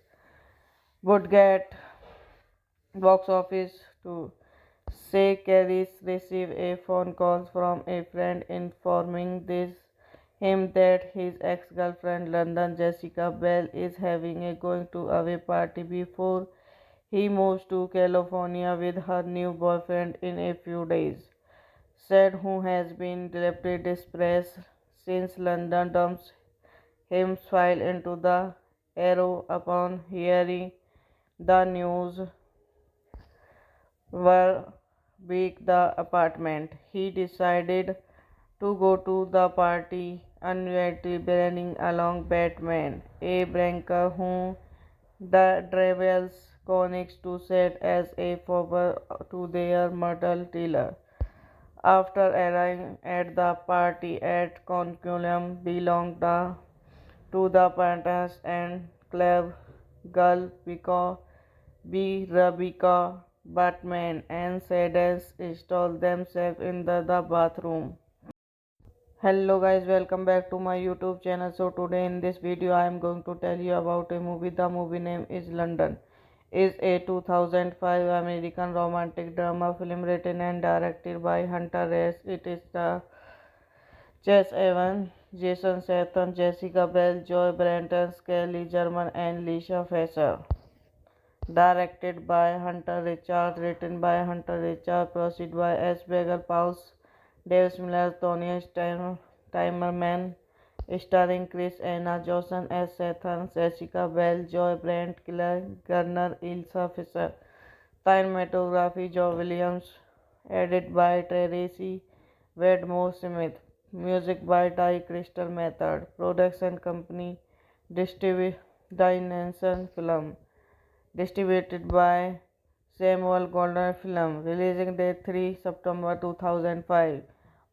Would get box office to say Carries received a phone call from a friend informing him that his ex-girlfriend London Jessica Bell is having a going to away party before he moves to California with her new boyfriend in a few days. Said who has been deeply depressed since London dumps him fell into the arrow upon hearing the news were weak the apartment. He decided to go to the party uninvited bringing along Batman, a banker whom the Travels connects to set as a favor to their murder dealer. After arriving at the party at Conculum belonged to the Pantas and club girl Rebecca Batman and Sadens install themselves in the bathroom. Hello guys, welcome back to my YouTube channel. So today in this video I am going to tell you about a movie. The movie name is London. Is a 2005 American romantic drama film written and directed by Hunter Hayes. It is the Chase Evans, Jason Statham, Jessica Biel, Joy Branton, Skelly German and Lisa Fisher. Directed by Hunter Richard, written by Hunter Richard, proceed by S. Bagel Paus, Dave Miller, Tony Timerman, starring Chris Anna, Johnson S. Statham, Jessica Biel, Joy Brandt, Killer Garner, Ilsa Fisher. Cinematography, Joe Williams, edited by Tracy Wedmore Smith. Music by Ty Crystal Method. Production company, Dimension Film. Distributed by Samuel Goldwyn Film. Releasing date 3 September 2005.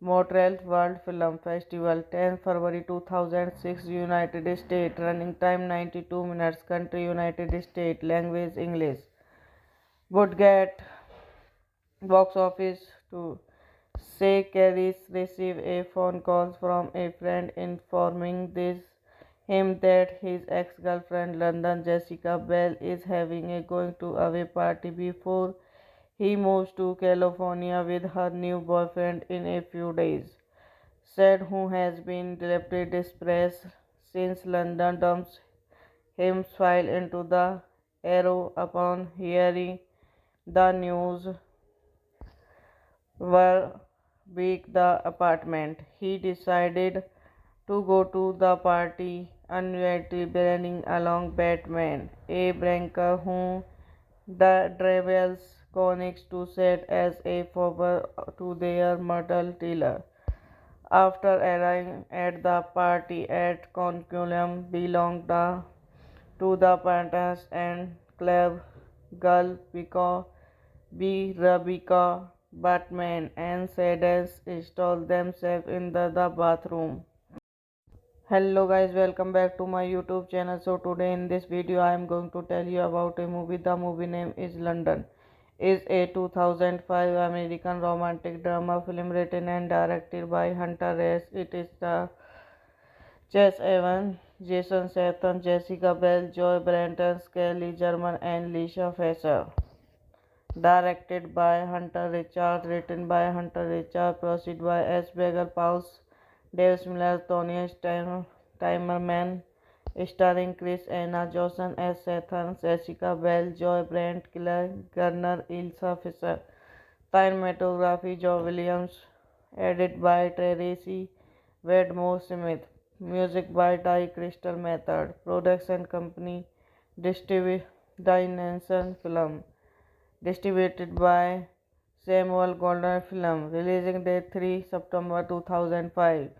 Montreal World Film Festival 10 February 2006 United States. Running time 92 minutes. Country United States. Language English. Would get box office to say Carries received a phone call from a friend informing him that his ex-girlfriend London Jessica Bell is having a going to away party before he moves to California with her new boyfriend in a few days. Said who has been deeply depressed since London dumps him fell into the arrow upon hearing the news were weak the apartment. He decided to go to the party uninvited bringing along Batman, a banker whom the Travels connects to set as a favor to their murder dealer. After arriving at the party at Conculum belonged to the Pantas and club girl Rebecca Batman and Sadens install themselves in the bathroom. Hello guys, welcome back to my YouTube channel. So today in this video I am going to tell you about a movie. The movie name is London. Is a 2005 American romantic drama film written and directed by Hunter Hayes. It is the Chase Evans, Jason Statham, Jessica Biel, Joy Branton, Skelly German and Lisa Fisher. Directed by Hunter Richard, written by Hunter Richard, proceed by S. Bagel Paus, Dave Miller, Tony Timerman, starring Chris Anna, Johnson S. Statham, Jessica Biel, Joy Brandt, Killer Garner, Ilsa Fisher. Cinematography, Joe Williams, edited by Tracy Wedmore Smith. Music by Ty Crystal Method. Production company, Dimension Film. Distributed by Samuel Goldwyn Film. Releasing date 3 September 2005.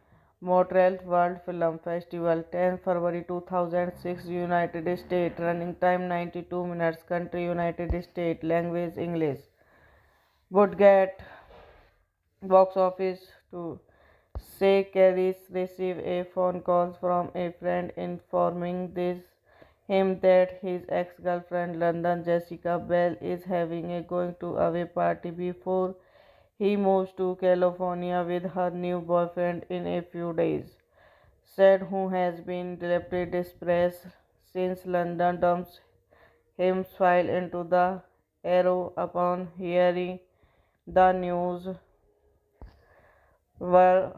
Montreal World Film Festival 10 February 2006 United States. Running time 92 minutes. Country United States. Language English. Would get box office to say Carries received a phone call from a friend informing him that his ex-girlfriend London Jessica Bell is having a going to away party before he moves to California with her new boyfriend in a few days. Said who has been deeply depressed since London dumps him fell into the arrow upon hearing the news were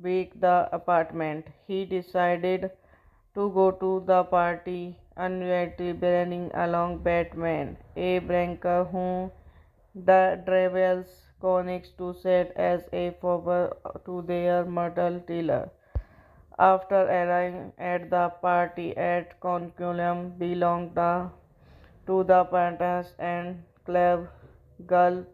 weak the apartment. He decided to go to the party uninvited bringing along Batman, a banker whom the Travels connects to set as a favor to their metal dealer. After arriving at the party at Conculum belonged to the Pantas and Club Girl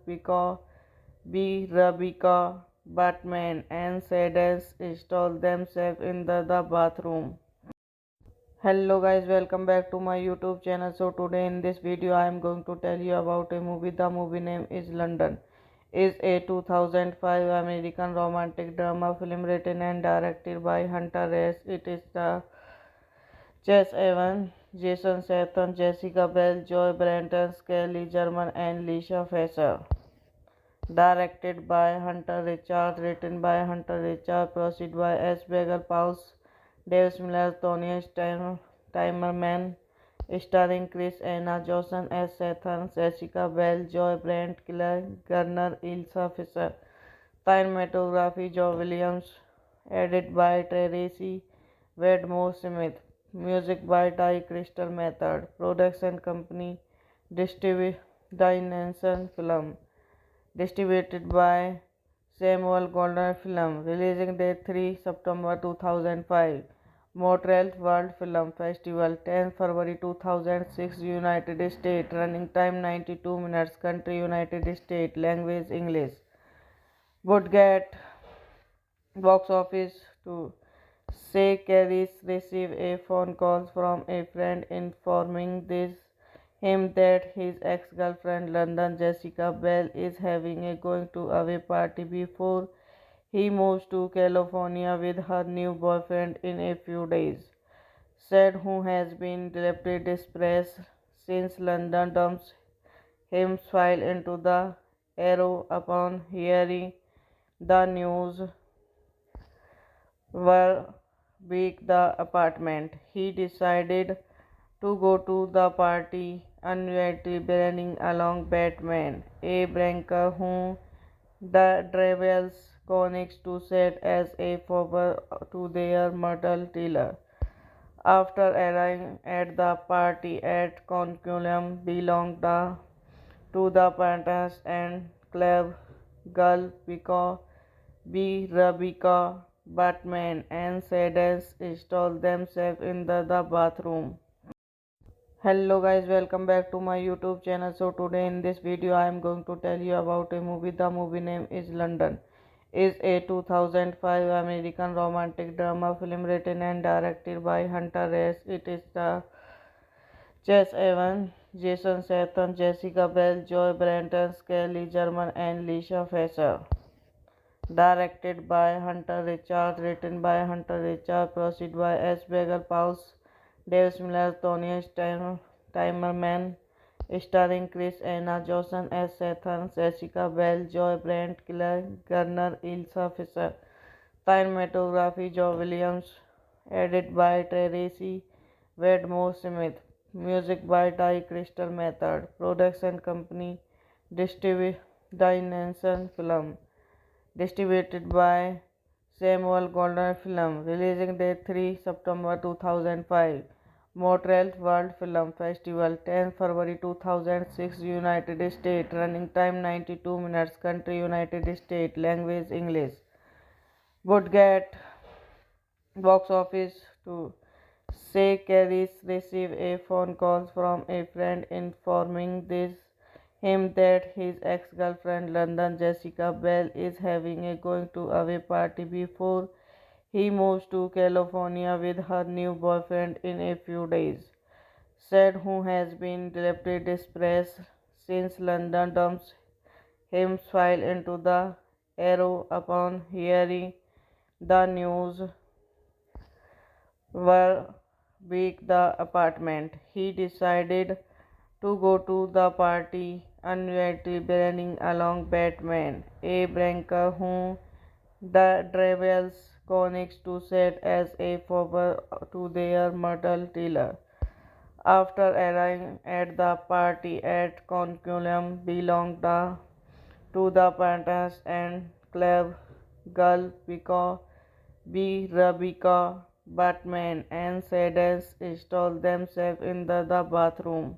Rebecca Batman and Sadens install themselves in the bathroom. Hello guys, welcome back to my YouTube channel. So today in this video I am going to tell you about a movie. The movie name is London. Is a 2005 American romantic drama film written and directed by Hunter Hayes. It is the Chase Evans, Jason Statham, Jessica Biel, Joy Branton, Kelly German and Lisa Fisher. Directed by Hunter Richard, written by Hunter Richard, produced by S. Bagel Paus, Dave Miller, Tony Timerman, starring Chris Anna, Johnson S. Statham, Jessica Biel, Joy Brandt, Claire Garner, Ilsa Fisher. Cinematography, Joe Williams, edited by Tracy Wedmore Smith. Music by Ty Crystal Method. Production company, Dimension Film. Distributed by Samuel Goldwyn Film. Releasing date 3 September 2005. Montreal World Film Festival 10 February 2006 United States. Running time 92 minutes. Country United States. Language English. Would get box office to say Carries received a phone call from a friend informing him that his ex-girlfriend London Jessica Bell is having a going to away party before he moves to California with her new boyfriend in a few days. Said who has been deeply depressed since London dumps him fell into the arrow upon hearing the news were weak the apartment. He decided to go to the party uninvited bringing along Batman, a banker whom the Travels connects to set as a favor to their metal dealer. After arriving at the party at Conculum belonged to the Pantas and Club Girl Rebecca Batman and Sadens install themselves in the bathroom. Hello guys, welcome back to my YouTube channel. So today in this video I am going to tell you about a movie. The movie name is London. Is a 2005 American romantic drama film written and directed by Hunter Hayes. It is the Chase Evans, Jason Statham, Jessica Biel, Joy Branton, Kelly German and Lisa Fisher. Directed by Hunter Richard, written by Hunter Richard, produced by S. Bagel Paus, Dave Miller, Tony Timerman, starring Chris Anna, Johnson S. Statham, Jessica Biel, Joy Brandt, Claire Garner, Ilsa Fisher. Cinematography, Joe Williams, edited by Tracy Wedmore Smith. Music by Ty Crystal Method. Production company, Dimension Film. Distributed by Samuel Goldwyn Film. Releasing date 3 September 2005. Montreal World Film Festival 10 February 2006 United States. Running time 92 minutes. Country United States. Language English. Would get box office to say Carries received a phone call from a friend informing him that his ex-girlfriend London Jessica Bell is having a going to away party before he moves to California with her new boyfriend in a few days. Said who has been deeply depressed since London dumps him fell into the arrow upon hearing the news were week the apartment. He decided to go to the party, uninvited, bringing along Batman, a banker whom the Travels connects to set as a favor to their murder dealer. After arriving at the party at Conculum belonged to the Pantas and Club Girl Rebecca Batman and Sadens installed themselves in the bathroom.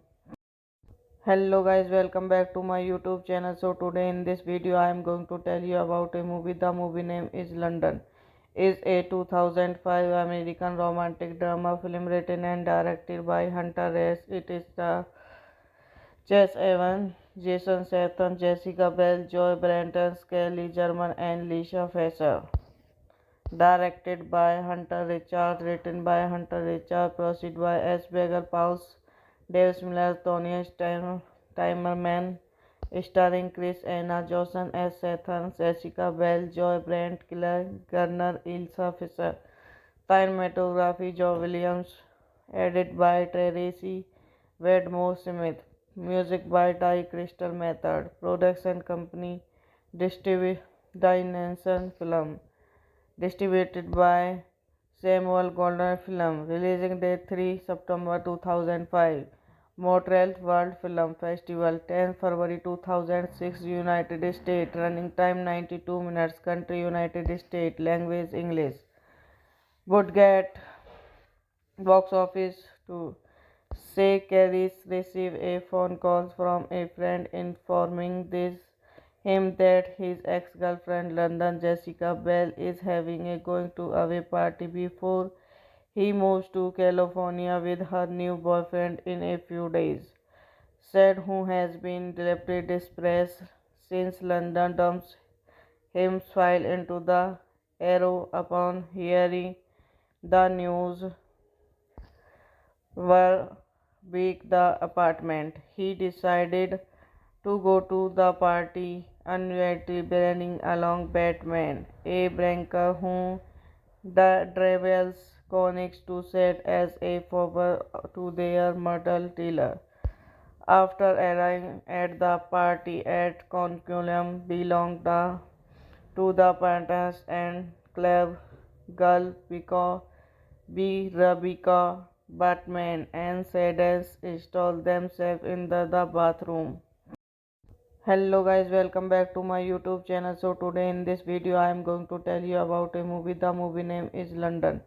Hello guys, welcome back to my YouTube channel. So today in this video I am going to tell you about a movie. The movie name is London. Is a 2005 American romantic drama film written and directed by Hunter Hayes. It is the Chase Evans, Jason Statham, Jessica Biel, Joy Branton, Skelly German and Lisa Fisher. Directed by Hunter Richard, written by Hunter Richard, produced by S. Bagel Pauls, Dave Miller, Tony Timerman, starring Chris Anna, Johnson S. Statham, Jessica Biel, Joy Brent, Claire Garner, Ilsa Fisher. Cinematography, Joe Williams. Edited by Tracy Wedmore Smith. Music by Ty Crystal Method. Production company, Dimension Film. Distributed by Samuel Goldwyn Film. Releasing date 3 September 2005. Montreal World Film Festival 10 February 2006 United States. Running time 92 minutes. Country United States. Language English. Would get box office to say Carries received a phone call from a friend informing him that his ex-girlfriend London Jessica Bell is having a going to away party before he moves to California with her new boyfriend in a few days. Said who has been deeply depressed since London dumps him file into the Arrow upon hearing the news were weak the apartment. He decided to go to the party, uninvited, bringing along Batman, a banker whom the Travels connects to set as a favor to their murder dealer. After arriving at the party at Conculum belonged to the Pantas and Club Girl Rebecca Batman and Sadens installed themselves in the bathroom. Hello guys, welcome back to my YouTube channel. So today in this video I am going to tell you about a movie. The movie name is London.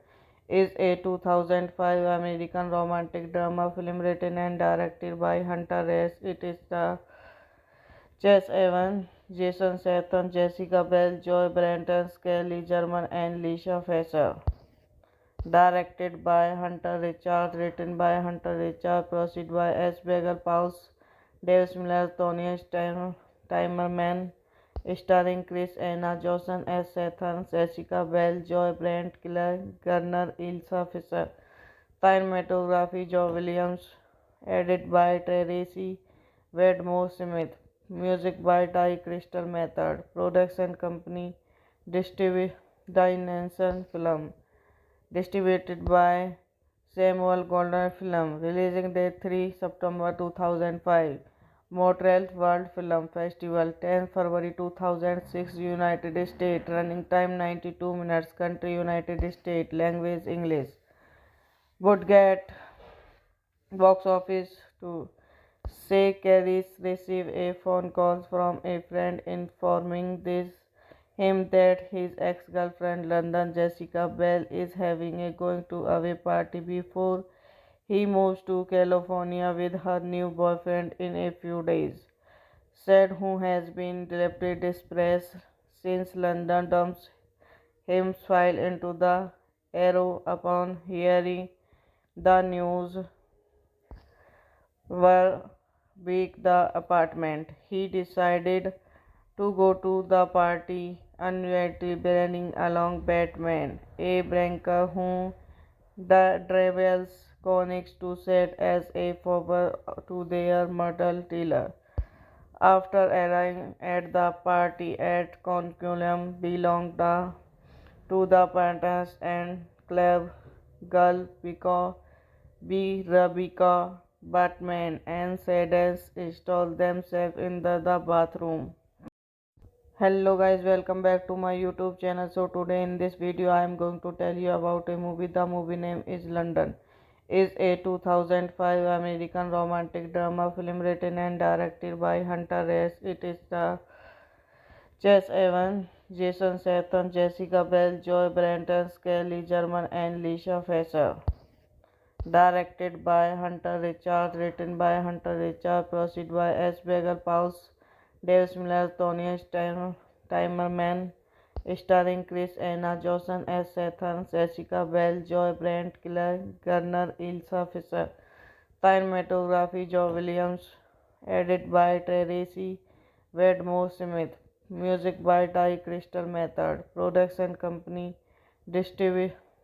Is a 2005 American romantic drama film written and directed by Hunter Hayes. It is the Chase Evans, Jason Statham, Jessica Biel, Joy Branton, Skelly German and Lisa Fisher. Directed by Hunter Richard, written by Hunter Richard, produced by S. Bagel Pauls, Dave Miller, Tony Timerman, starring Chris Anna, Johnson S. Statham, Jessica Biel, Joy Brent, Claire Garner, Ilsa Fisher. Cinematography, Joe Williams. Edited by Tracy Wedmore Smith. Music by Ty Crystal Method. Production company, Dimension Film. Distributed by Samuel Goldwyn Film. Releasing date 3 September 2005. Montreal World Film Festival 10 February 2006 United States. Running time 92 minutes. Country United States. Language English. Would get box office to say Carries received a phone call from a friend informing him that his ex-girlfriend London Jessica Bell is having a going to away party before he moves to California with her new boyfriend in a few days. Said who has been deeply depressed since London dumps him file into the Arrow upon hearing the news were weak the apartment. He decided to go to the party, uninvited, bringing along Batman, a banker whom the Travels connects to set as a favor to their murder dealer. After arriving at the party at Conculum belonged to the Pantas and Club Girl B. Rebecca, Batman, and Sadness install themselves in the bathroom. Hello guys, welcome back to my YouTube channel. So today in this video I am going to tell you about a movie. The movie name is London. Is a 2005 American romantic drama film written and directed by Hunter Hayes. It is the Chase Evans, Jason Statham, Jessica Biel, Joy Branton, Skelly German, and Lisa Fisher. Directed by Hunter Richard, written by Hunter Richard, produced by S. Bagel Pauls, Dave Miller, Tony Timerman, starring Chris Anna, Johnson S. Statham, Jessica Biel, Joy Brent, Claire Garner, Ilsa Fisher. Cinematography, Joe Williams. Edited by Tracy Wedmore Smith. Music by Ty Crystal Method. Production company,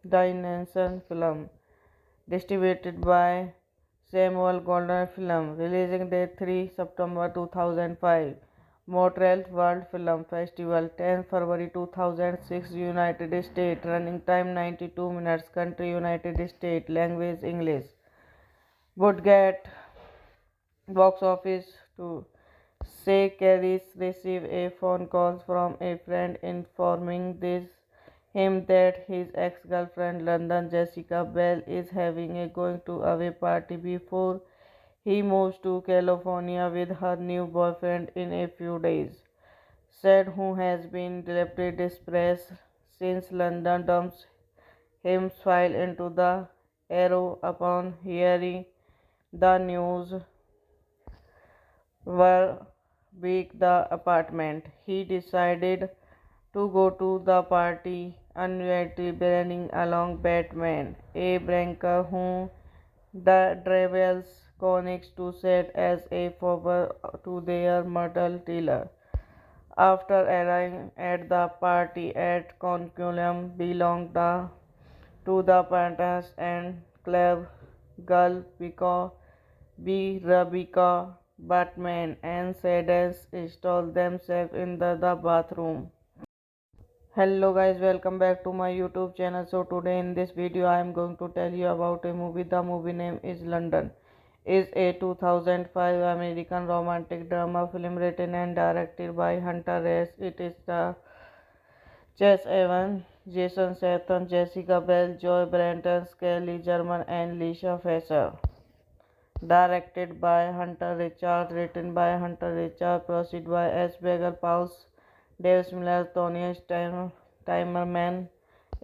Dimension Film. Distributed by Samuel Goldwyn Film. Releasing date 3 September 2005. Montreal World Film Festival 10 February 2006 United States. Running time 92 minutes. Country United States. Language English. Would get box office to say Carries received a phone call from a friend informing him that his ex-girlfriend London Jessica Bell is having a going to away party before he moves to California with her new boyfriend in a few days. Said who has been deeply depressed since London dumps him fell into the arrow upon hearing the news were big the apartment. He decided to go to the party uninvited bringing along Batman, a banker whom the Travels connects to set as a favor to their myrtle dealer. After arriving at the party at Conculum belonged to the Pantas and Club Girl because B. Rebecca, Batman, and Sadness install themselves in the bathroom. Hello guys, welcome back to my YouTube channel. So today in this video I am going to tell you about a movie. The movie name is London. Is a 2005 American romantic drama film written and directed by Hunter Hayes. It is the Chase Evans, Jason Statham, Jessica Biel, Joy Branton, Skelly German, and Lisa Fisher. Directed by Hunter Richard, written by Hunter Richard, produced by S. Bagel Pauls, Dave Miller, Tony Timerman,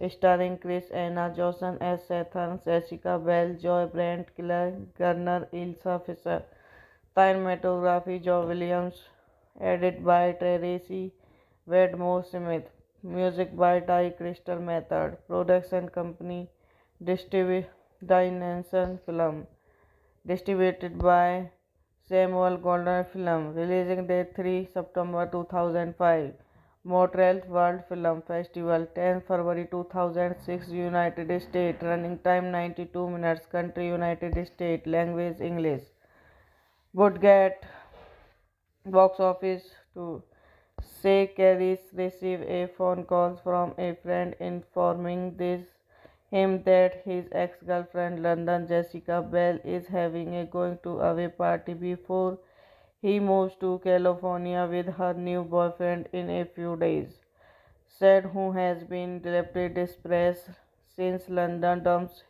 starring Chris Anna, Johnson S. Statham, Jessica Biel, Joy Brent, Claire Garner, Ilsa Fisher. Cinematography, Joe Williams. Edited by Tracy Wedmore Smith. Music by Ty Crystal Method. Production company, Dimension Film. Distributed by Samuel Goldwyn Film. Releasing date 3 September 2005. Montreal World Film Festival 10 February 2006 United States. Running time 92 minutes. Country United States. Language English. Would get box office to say Carries received a phone call from a friend informing him that his ex-girlfriend London Jessica Bell is having a going to away party before he moves to California with her new boyfriend in a few days. Said who has been deeply depressed since London dumps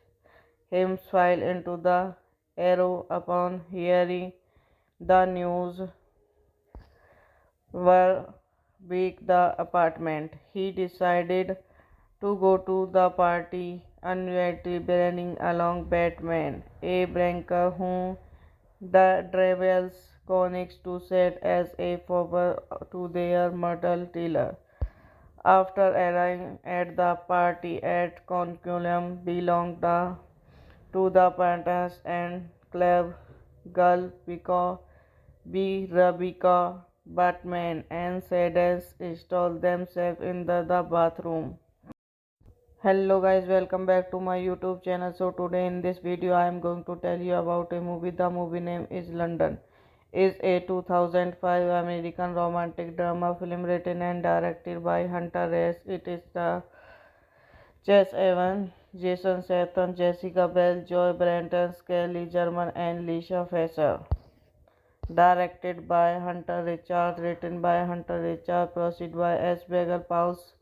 him fell into the arrow upon hearing the news were big the apartment. He decided to go to the party uninvited bringing along Batman, a banker whom the Travels connects to set as a favor to their myrtle dealer. After arriving at the party at Conculum belonged to the Pantas and Club Girl because B. Rebecca, Batman, and Sadness install themselves in the bathroom. Hello guys, welcome back to my YouTube channel. So today in this video I am going to tell you about a movie. The movie name is London. Is a 2005 American romantic drama film written and directed by Hunter Hayes. It is the Chase Evans, Jason Statham, Jessica Biel, Joy Branton, Skelly German, and Lisa Fisher. Directed by Hunter Richard, written by Hunter Richard, produced by S. Bagel Pauls,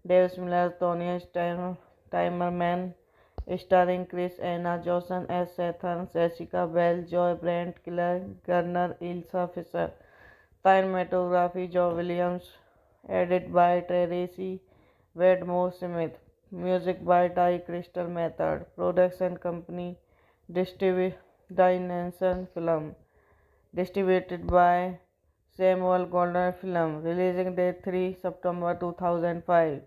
Dave Miller, Tony Timerman, starring Chris Anna, Johnson S. Statham, Jessica Biel, Joy Brent, Claire Garner, Ilsa Fisher. Cinematography, Joe Williams. Edited by Tracy Wedmore Smith. Music by Ty Crystal Method. Production company, Dimension Film. Distributed by Samuel Goldwyn Film. Releasing date 3 September 2005.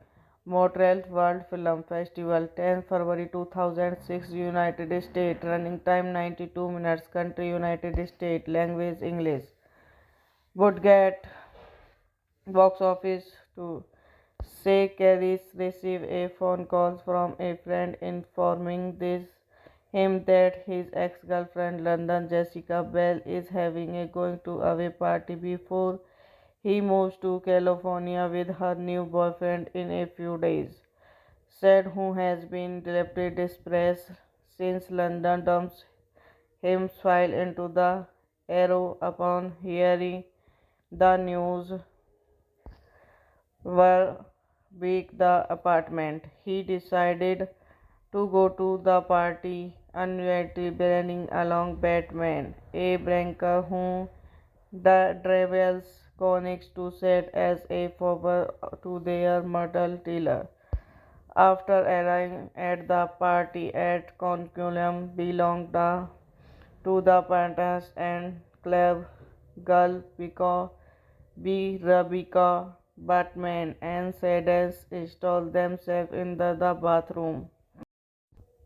Montreal World Film Festival 10 February 2006 United States. Running time 92 minutes. Country United States. Language English. Would get box office to say Carries received a phone call from a friend informing him that his ex-girlfriend London Jessica Bell is having a going to away party before he moves to California with her new boyfriend in a few days. Said who has been deeply depressed since London dumps him fell into the arrow upon hearing the news were weak the apartment. He decided to go to the party uninvited bringing along Batman, a banker whom the Travels connects to set as a favor to their murder dealer. After arriving at the party at Conculum belonged to the Pantas and Club Girl because Rebecca Batman and Sadness install themselves in the bathroom.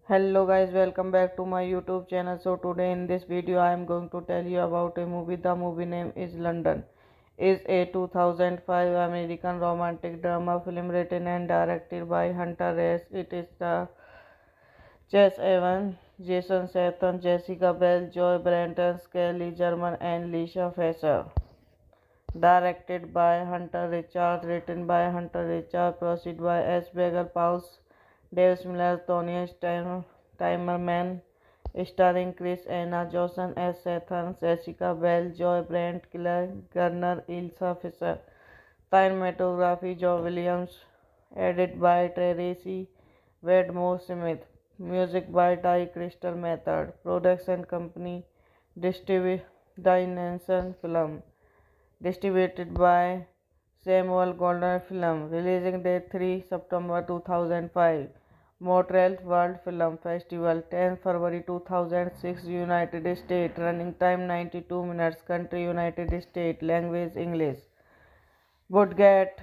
Hello guys, welcome back to my YouTube channel. So today in this video I am going to tell you about a movie. The movie name is London. Is a 2005 American romantic drama film written and directed by Hunter Reyes. It is the Chess Evans, Jason Statham, Jessica Biel, Joy Branton, Skelly German, and Lisa Fisher. Directed by Hunter Richard, written by Hunter Richard, produced by S. Bagel Pauls, Dave Miller, Tony Timerman, starring Chris Anna, Johnson S. Statham, Jessica Biel, Joy Brent, Claire Garner, Ilsa Fisher. Cinematography, Joe Williams. Edited by Tracy Wedmore Smith. Music by Ty Crystal Method. Production company, Dimension Film. Distributed by Samuel Goldwyn Film. Releasing date 3 September 2005. Montreal World Film Festival 10 February 2006 United States. Running time 92 minutes. Country United States. Language English. Would get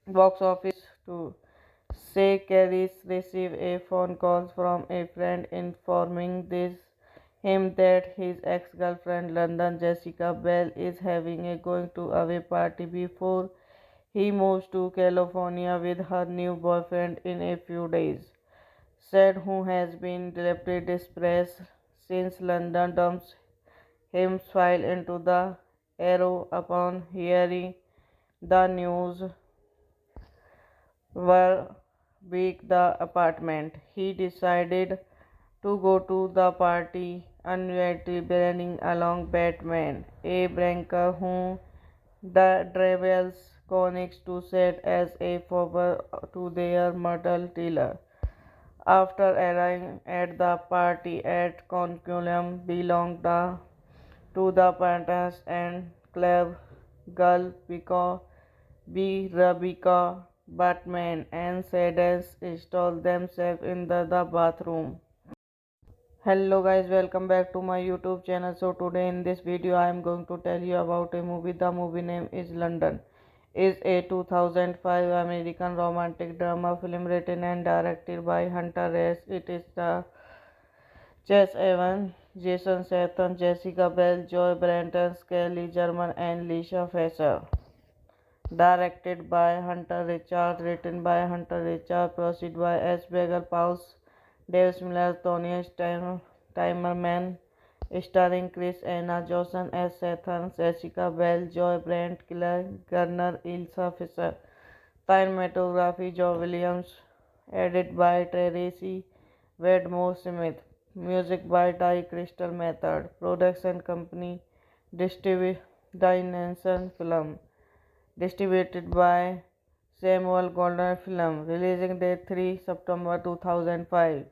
box office to say Carries received a phone call from a friend informing him that his ex-girlfriend London Jessica Bell is having a going to away party before he moves to California with her new boyfriend in a few days. Said who has been deeply depressed since London dumps him fell into the arrow upon hearing the news were weak the apartment. He decided to go to the party uninvited bringing along Batman, a banker whom the Travels connects to set as a favor to their murder dealer. After arriving at the party at Conculum belonged to the Pantas and Club Girl because Rebecca Batman and Sadness install themselves in the bathroom. Hello guys, welcome back to my YouTube channel. So today in this video I am going to tell you about a movie. The movie name is London. Is a 2005 American romantic drama film written and directed by Hunter Reyes. It is the Chess Evans, Jason Statham, Jessica Biel, Joy Branton, Skelly German, and Lisa Fisher. Directed by Hunter Richard, written by Hunter Richard, produced by S. Bagel Pauls, Dave Miller, Tony Timerman, starring Chris Anna, Johnson S. Statham, Jessica Biel, Joy Brent, Claire Garner, Ilsa Fisher. Cinematography, Joe Williams. Edit by Tracy Wedmore Smith. Music by Ty Crystal Method. Production company Dimension Film. Distributed by Samuel Goldwyn Film. Releasing date 3 September 2005.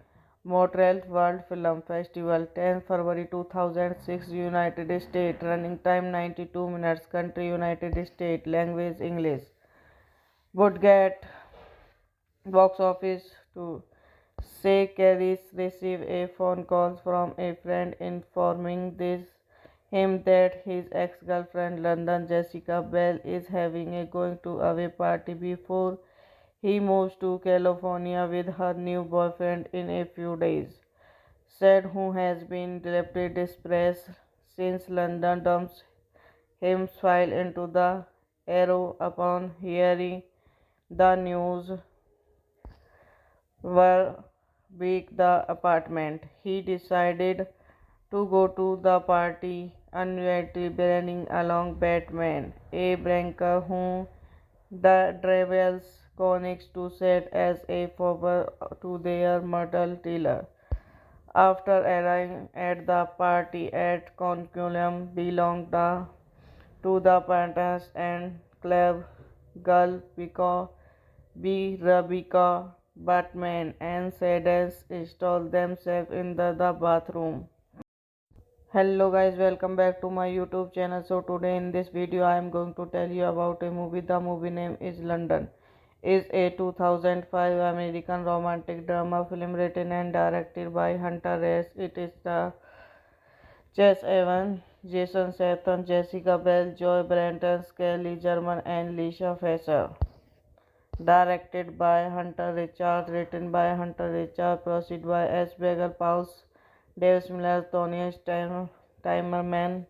Montreal World Film Festival 10 February 2006 United States. Running time 92 minutes. Country United States. Language English. Would get box office to say Carries received a phone call from a friend informing him that his ex-girlfriend London Jessica Bell is having a going to away party before he moves to California with her new boyfriend in a few days. Said who has been deeply depressed since London dumps him fell into the arrow upon hearing the news were big the apartment. He decided to go to the party uninvited bringing along Batman, a banker whom the Travels connects to set as a favor to their murder dealer. After arriving at the party at Conculum belonged to the Pantas and club girl Rebecca Batman and Sadness install themselves in the bathroom. Hello guys, welcome back to my YouTube channel. So today in this video I am going to tell you about a movie. The movie name is London. Is a 2005 American romantic drama film written and directed by Hunter Hayes. It is the Chase Evans, Jason Statham, Jessica Bell, Joy Branton, Kelly German and Lisa Fisher. Directed by Hunter Richard, written by Hunter Richard, proceed by S. Bagel Pauls, Dave Miller, Tony Timerman,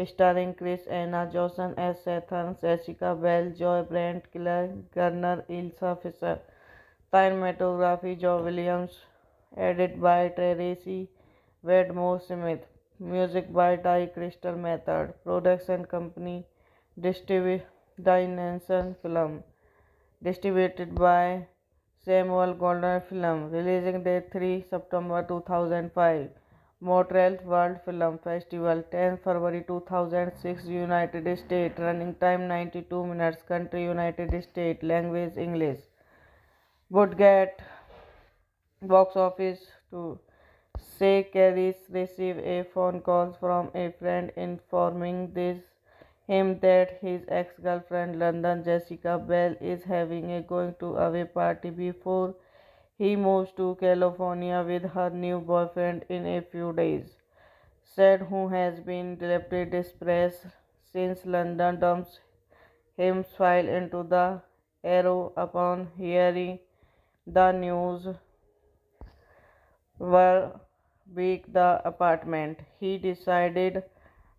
starring Chris Anna, Johnson S. Statham, Jessica Bell, Joy Brent, Claire Garner, Ilsa Fisher. Cinematography, Joe Williams. Edit by Tracy Wedmore Smith. Music by Ty Crystal Method. Production company Dimension Film. Distributed by Samuel Goldwyn Film. Releasing date 3 September 2005. Montreal World Film Festival 10 February 2006 United States. Running time 92 minutes. Country United States. Language English. Would get box office to say Carries received a phone call from a friend informing him that his ex-girlfriend London Jessica Bell is having a going to away party before he moves to California with her new boyfriend in a few days. Said who has been deeply depressed since London dumps him fell into the arrow upon hearing the news were big the apartment. He decided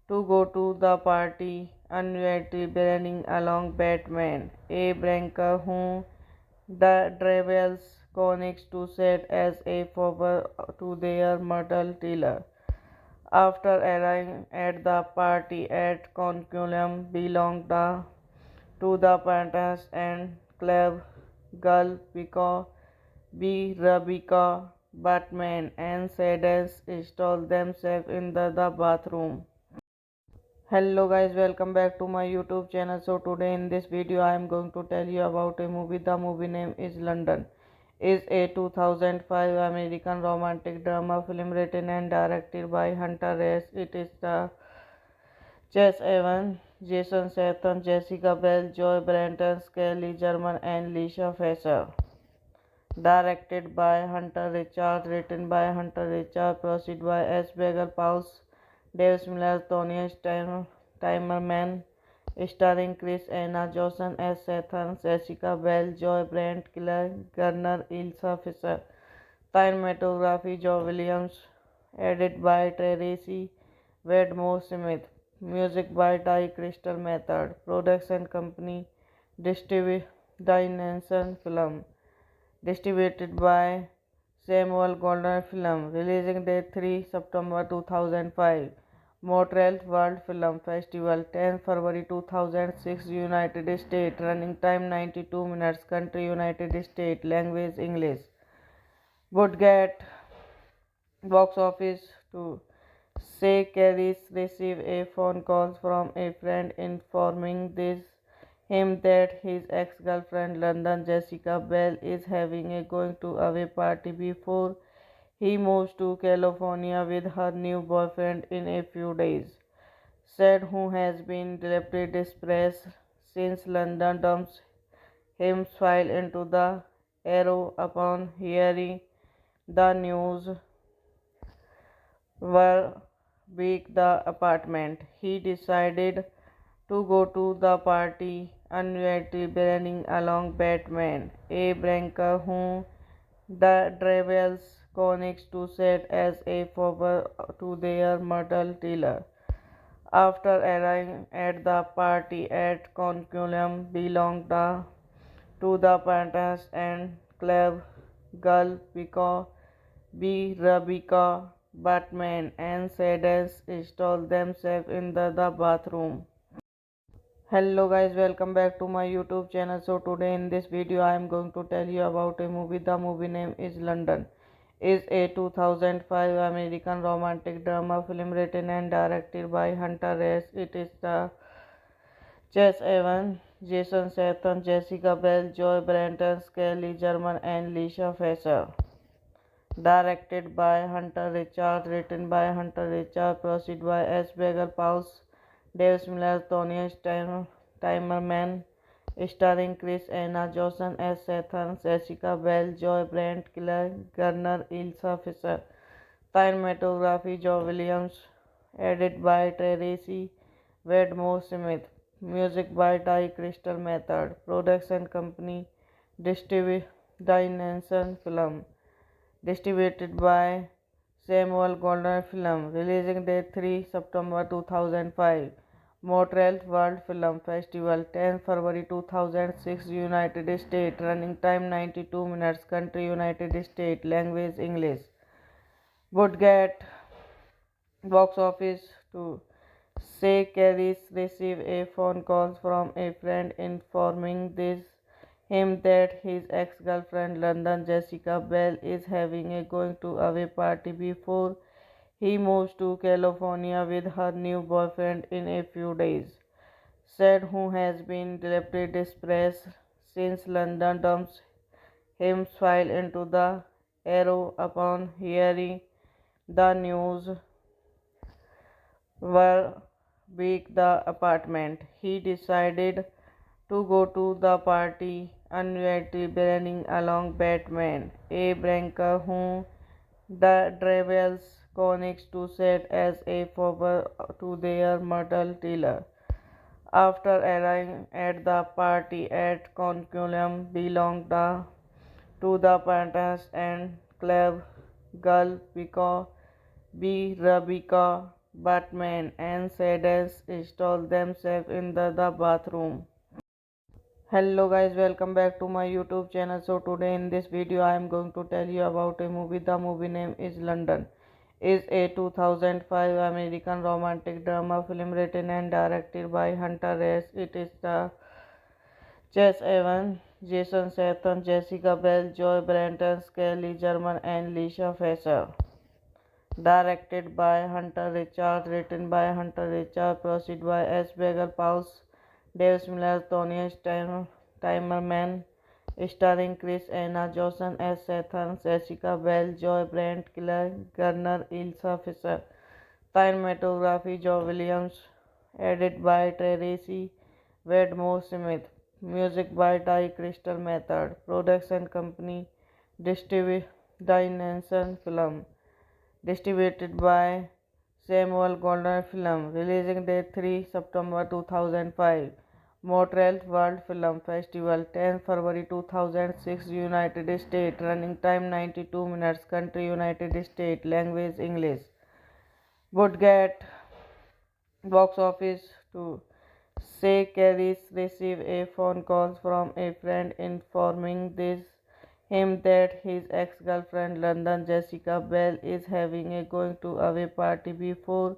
to go to the party uninvited bringing along Batman, a banker whom the Travels connects to set as a favor to their murder dealer. After arriving at the party at Conculum belonged to the Pantas and club girl Rebecca Batman and Sadness install themselves in the bathroom. Hello guys, welcome back to my YouTube channel. So today in this video I am going to tell you about a movie. The movie name is London. Is a 2005 American romantic drama film written and directed by Hunter Hayes. It is the Chase Evans, Jason Statham, Jessica Bell, Joy Branton, Kelly German and Lisa Fisher. Directed by Hunter Richard, written by Hunter Richard, proceed by S. Bagel Pauls, Dave Miller, Tony Timerman, starring Chris Anna, Johnson S. Statham, Jessica Bell, Joy Brent, Claire Garner, Ilsa Fisher. Cinematography, Joe Williams. Edit by Tracy Wedmore Smith. Music by Ty Crystal Method. Production company Dimension Film. Distributed by Samuel Goldwyn Film. Releasing date 3 September 2005. Montreal World Film Festival, 10 February 2006, United States. Running time 92 minutes. Country United States. Language English. Would get box office to say Carries receive a phone call from a friend informing him that his ex-girlfriend London Jessica Bell is having a going to away party before he moves to California with her new boyfriend in a few days. Said who has been deeply depressed since London dumps him file into the Arrow upon hearing the news were weak the apartment. He decided to go to the party uninvited bringing along Batman, a banker whom the travels connects to set as a favor to their murder dealer. After arriving at the party at Conculum belonged to the Pantas and club girl because Rebecca Batman and Sadie install themselves in the bathroom. Hello guys, welcome back to my YouTube channel. So today in this video I am going to tell you about a movie. The movie name is London. Is a 2005 American romantic drama film written and directed by Hunter S. It is the Chase Evans, Jason Statham, Jessica Bell, Joy Branton, Skelly German and Lisa Fisher. Directed by Hunter Richard, written by Hunter Richard, proceed by S. Bagel Paus, Dave Miller, Tony Timerman, starring Chris Anna, Johnson S. Statham, Jessica Bell, Joy Brent, Claire Garner, Ilsa Fisher. Cinematography, Joe Williams, edited by Tracy Wedmore Smith. Music by Ty Crystal Method. Production company, Dimension Film. Distributed by Samuel Goldwyn Film. Releasing date 3 September 2005. Montreal World Film Festival, 10 February 2006, United States. Running time 92 minutes. Country United States. Language English. Would get box office to say Carries receive a phone call from a friend informing him that his ex-girlfriend London Jessica Bell is having a going to away party before he moves to California with her new boyfriend in a few days. Said who has been deeply depressed since London dumps him file into the Arrow upon hearing the news were weak the apartment. He decided to go to the party uninvited bringing along Batman, a banker whom the travels connects to set as a favor to their murder dealer. After arriving at the party at Conculum belonged to the Pantas and club girl because Rebecca Batman and Sadie install themselves in the bathroom. Hello guys, welcome back to my YouTube channel. So today in this video I am going to tell you about a movie. The movie name is London. Is a 2005 American romantic drama film written and directed by Hunter S. It is the Chase Evans, Jason Statham, Jessica Bell, Joy Branton, Skelly German and Lisa Fisher. Directed by Hunter Richard, written by Hunter Richard, proceed by S. Bagel Paus, Dave Miller, Tony Timerman, starring Chris Anna, Johnson S. Statham, Jessica Bell, Joy Brent, Claire Garner, Ilsa Fisher. Cinematography, Joe Williams, edited by Tracy Wedmore Smith. Music by Ty Crystal Method. Production company, Dimension Film. Distributed by Samuel Goldwyn Film. Releasing date 3 September 2005. Montreal World Film Festival, 10 February 2006, United States. Running time 92 minutes. Country United States. Language English. Would get box office to say Carries receive a phone call from a friend informing him that his ex-girlfriend London Jessica Bell is having a going to away party before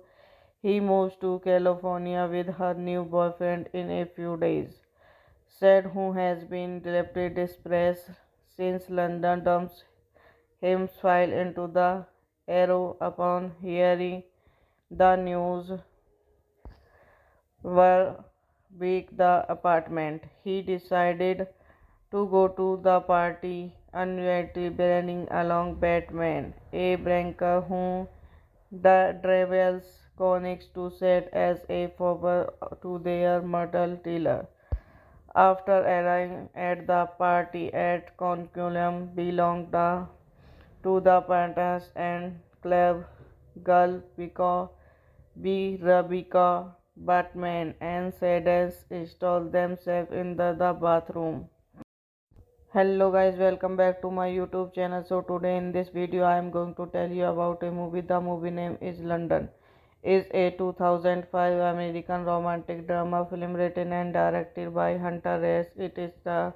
He moves to California with her new boyfriend in a few days. Said who has been deeply depressed since London dumps him fell into the arrow upon hearing the news were weak the apartment. He decided to go to the party, unwittingly bringing along Batman, a banker whom the Travels connects to set as a favor to their mortal dealer. After arriving at the party at Conculum belonged to the Pantas and Club Girl because Rebecca, Batman and Sadie install themselves in the bathroom. Hello guys, welcome back to my YouTube channel. So today in this video I am going to tell you about a movie. The movie name is London. Is a 2005 American romantic drama film written and directed by Hunter Hayes. It is the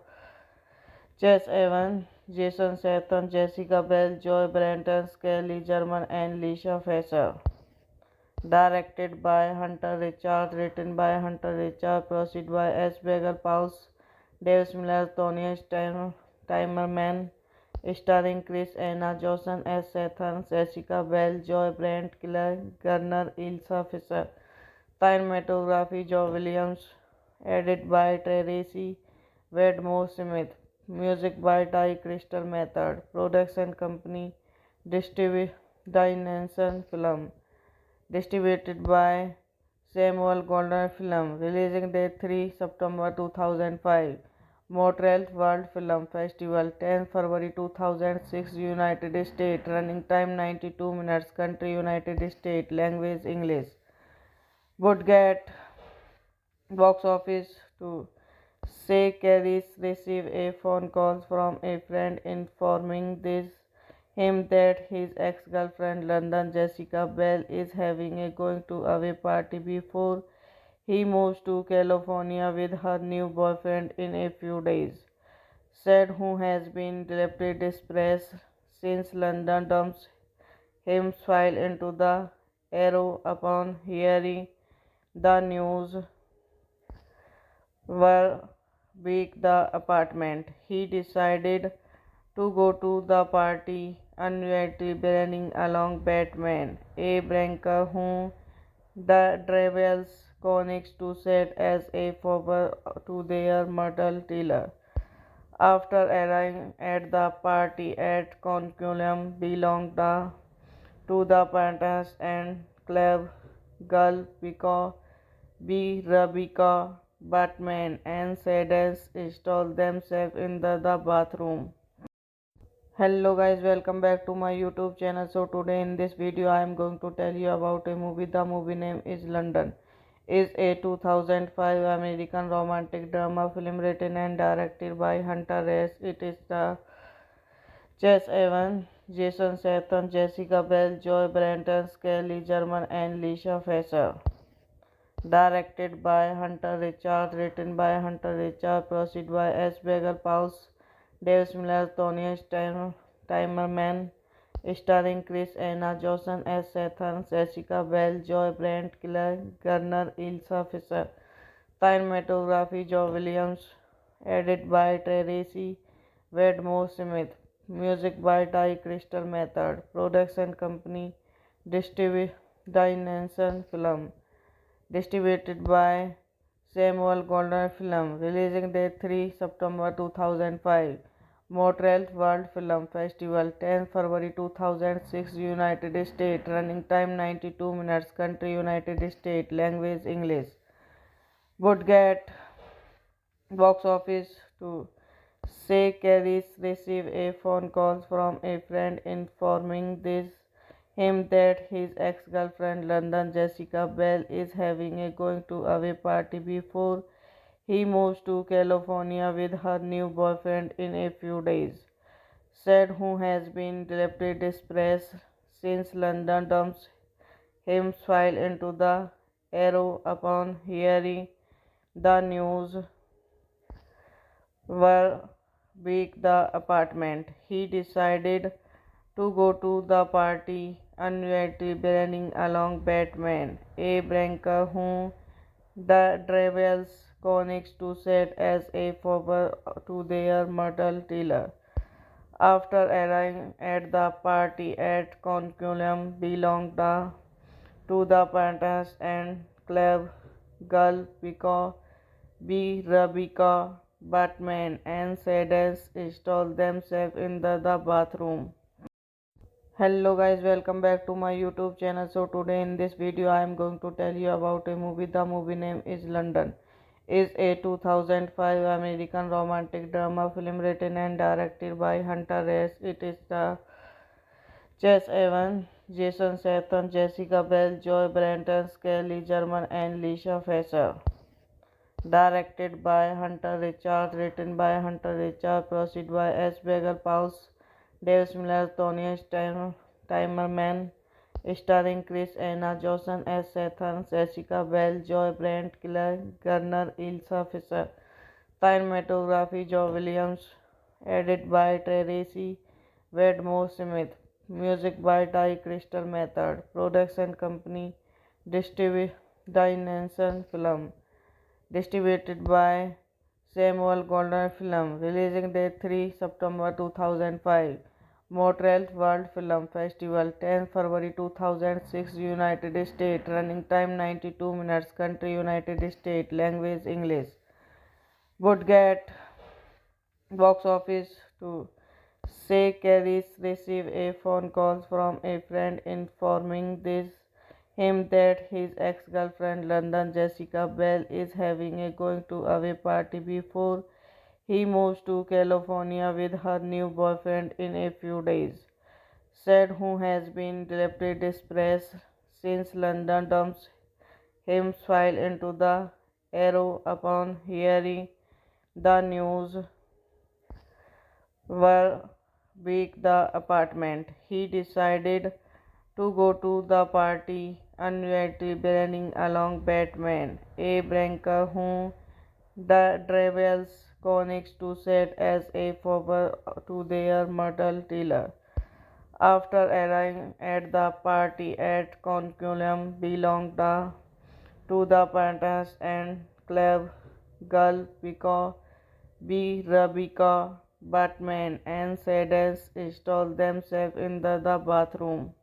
Chase Evans, Jason Statham, Jessica Biel, Joy Branton, Skelly German and Lisa Fisher. Directed by Hunter Richard, written by Hunter Richard, produced by S. Bagel Pauls, Dave Miller, Tony Timerman, starring Chris Anna, Johnson S. Statham, Jessica Biel, Joy Brent, Killer Garner, Ilsa Fisher. Cinematography, Joe Williams. Edited by Tracy Wedmore Smith. Music by Ty Crystal Method. Production company, Dimension Film. Distributed by Samuel Goldwyn Film. Releasing date 3 September 2005. Montreal World Film Festival 10 February 2006 United States. Running time 92 minutes. Country United States. Language English. Would get box office to say Carries receive a phone call from a friend informing him that his ex-girlfriend London Jessica Bell is having a going to away party before he moves to California with her new boyfriend in a few days. Said who has been deeply depressed since London dumps him fell into the arrow upon hearing the news were weak the apartment. He decided to go to the party, unwittingly bringing along Batman, a banker whom the Travels connects to set as a favor to their mortal dealer. After arriving at the party at Conculum belonged to the Pantas and Club Girl because Rebecca, Batman and Sadie install themselves in the bathroom. Hello guys, welcome back to my YouTube channel. So today in this video I am going to tell you about a movie. The movie name is London. Is a 2005 American romantic drama film written and directed by Hunter Hayes. It is the Chase Evans, Jason Statham, Jessica Biel, Joy Branton, Skelly German and Lisa Fisher. Directed by Hunter Richard, written by Hunter Richard, produced by S. Bagel Pauls, Dave Miller, Tony Timerman, starring Chris Anna, Johnson S. Statham, Jessica Biel, Joy Brent, Killer Garner, Ilsa Fisher. Cinematography, Joe Williams. Edited by Tracy Wedmore Smith. Music by Ty Crystal Method. Production company, Dimension Film. Distributed by Samuel Goldwyn Film. Releasing date 3 September 2005. Montreal World Film Festival 10 February 2006 United States. Running time 92 minutes. Country United States. Language English. Would get box office to say Carries receive a phone call from a friend informing him that his ex-girlfriend London Jessica Bell is having a going to away party before he moves to California with her new boyfriend in a few days. Said who has been deeply depressed since London dumps him fell into the arrow upon hearing the news were weak the apartment. He decided to go to the party, anxiety burning along Batman, a banker who travels conics to set as a favor to their mortal dealer. After arriving at the party at Conculum belonged to the Pantas and Club Girl because Rebecca, Batman and Sadie install themselves in the bathroom. Hello guys, welcome back to my YouTube channel. So today in this video I am going to tell you about a movie. The movie name is London. Is a 2005 American romantic drama film written and directed by Hunter Hayes. It is the Chase Evans, Jason Statham, Jessica Biel, Joy Branton, Skelly German and Lisa Fisher. Directed by Hunter Richards, written by Hunter Richards, produced by S. Bagel Pauls, Dave Miller, Tony Timerman, starring Chris Anna, Johnson S. Statham, Jessica Biel, Joy Brent, Claire Garner, Ilsa Fisher. Cinematography, Joe Williams. Edited by Tracy Wedmore Smith. Music by Ty Crystal Method. Production company, Dimension Film. Distributed by Samuel Goldwyn Film. Releasing date 3 September 2005. Montreal World Film Festival 10 February 2006. United States. Running time 92 minutes. Country United States. Language English. Would get box office to say Carries receive a phone call from a friend informing him that his ex-girlfriend London Jessica Bell is having a going to away party before he moves to California with her new boyfriend in a few days. Said who has been deeply depressed since London dumps him fell into the arrow upon hearing the news were weak the apartment. He decided to go to the party, anxiety burning along Batman, a banker who travels conics to set as a favor to their mortal dealer. After arriving at the party at Conculum belonged to the Pantas and Club Girl because Rebecca, Batman and Sadie install themselves in the bathroom.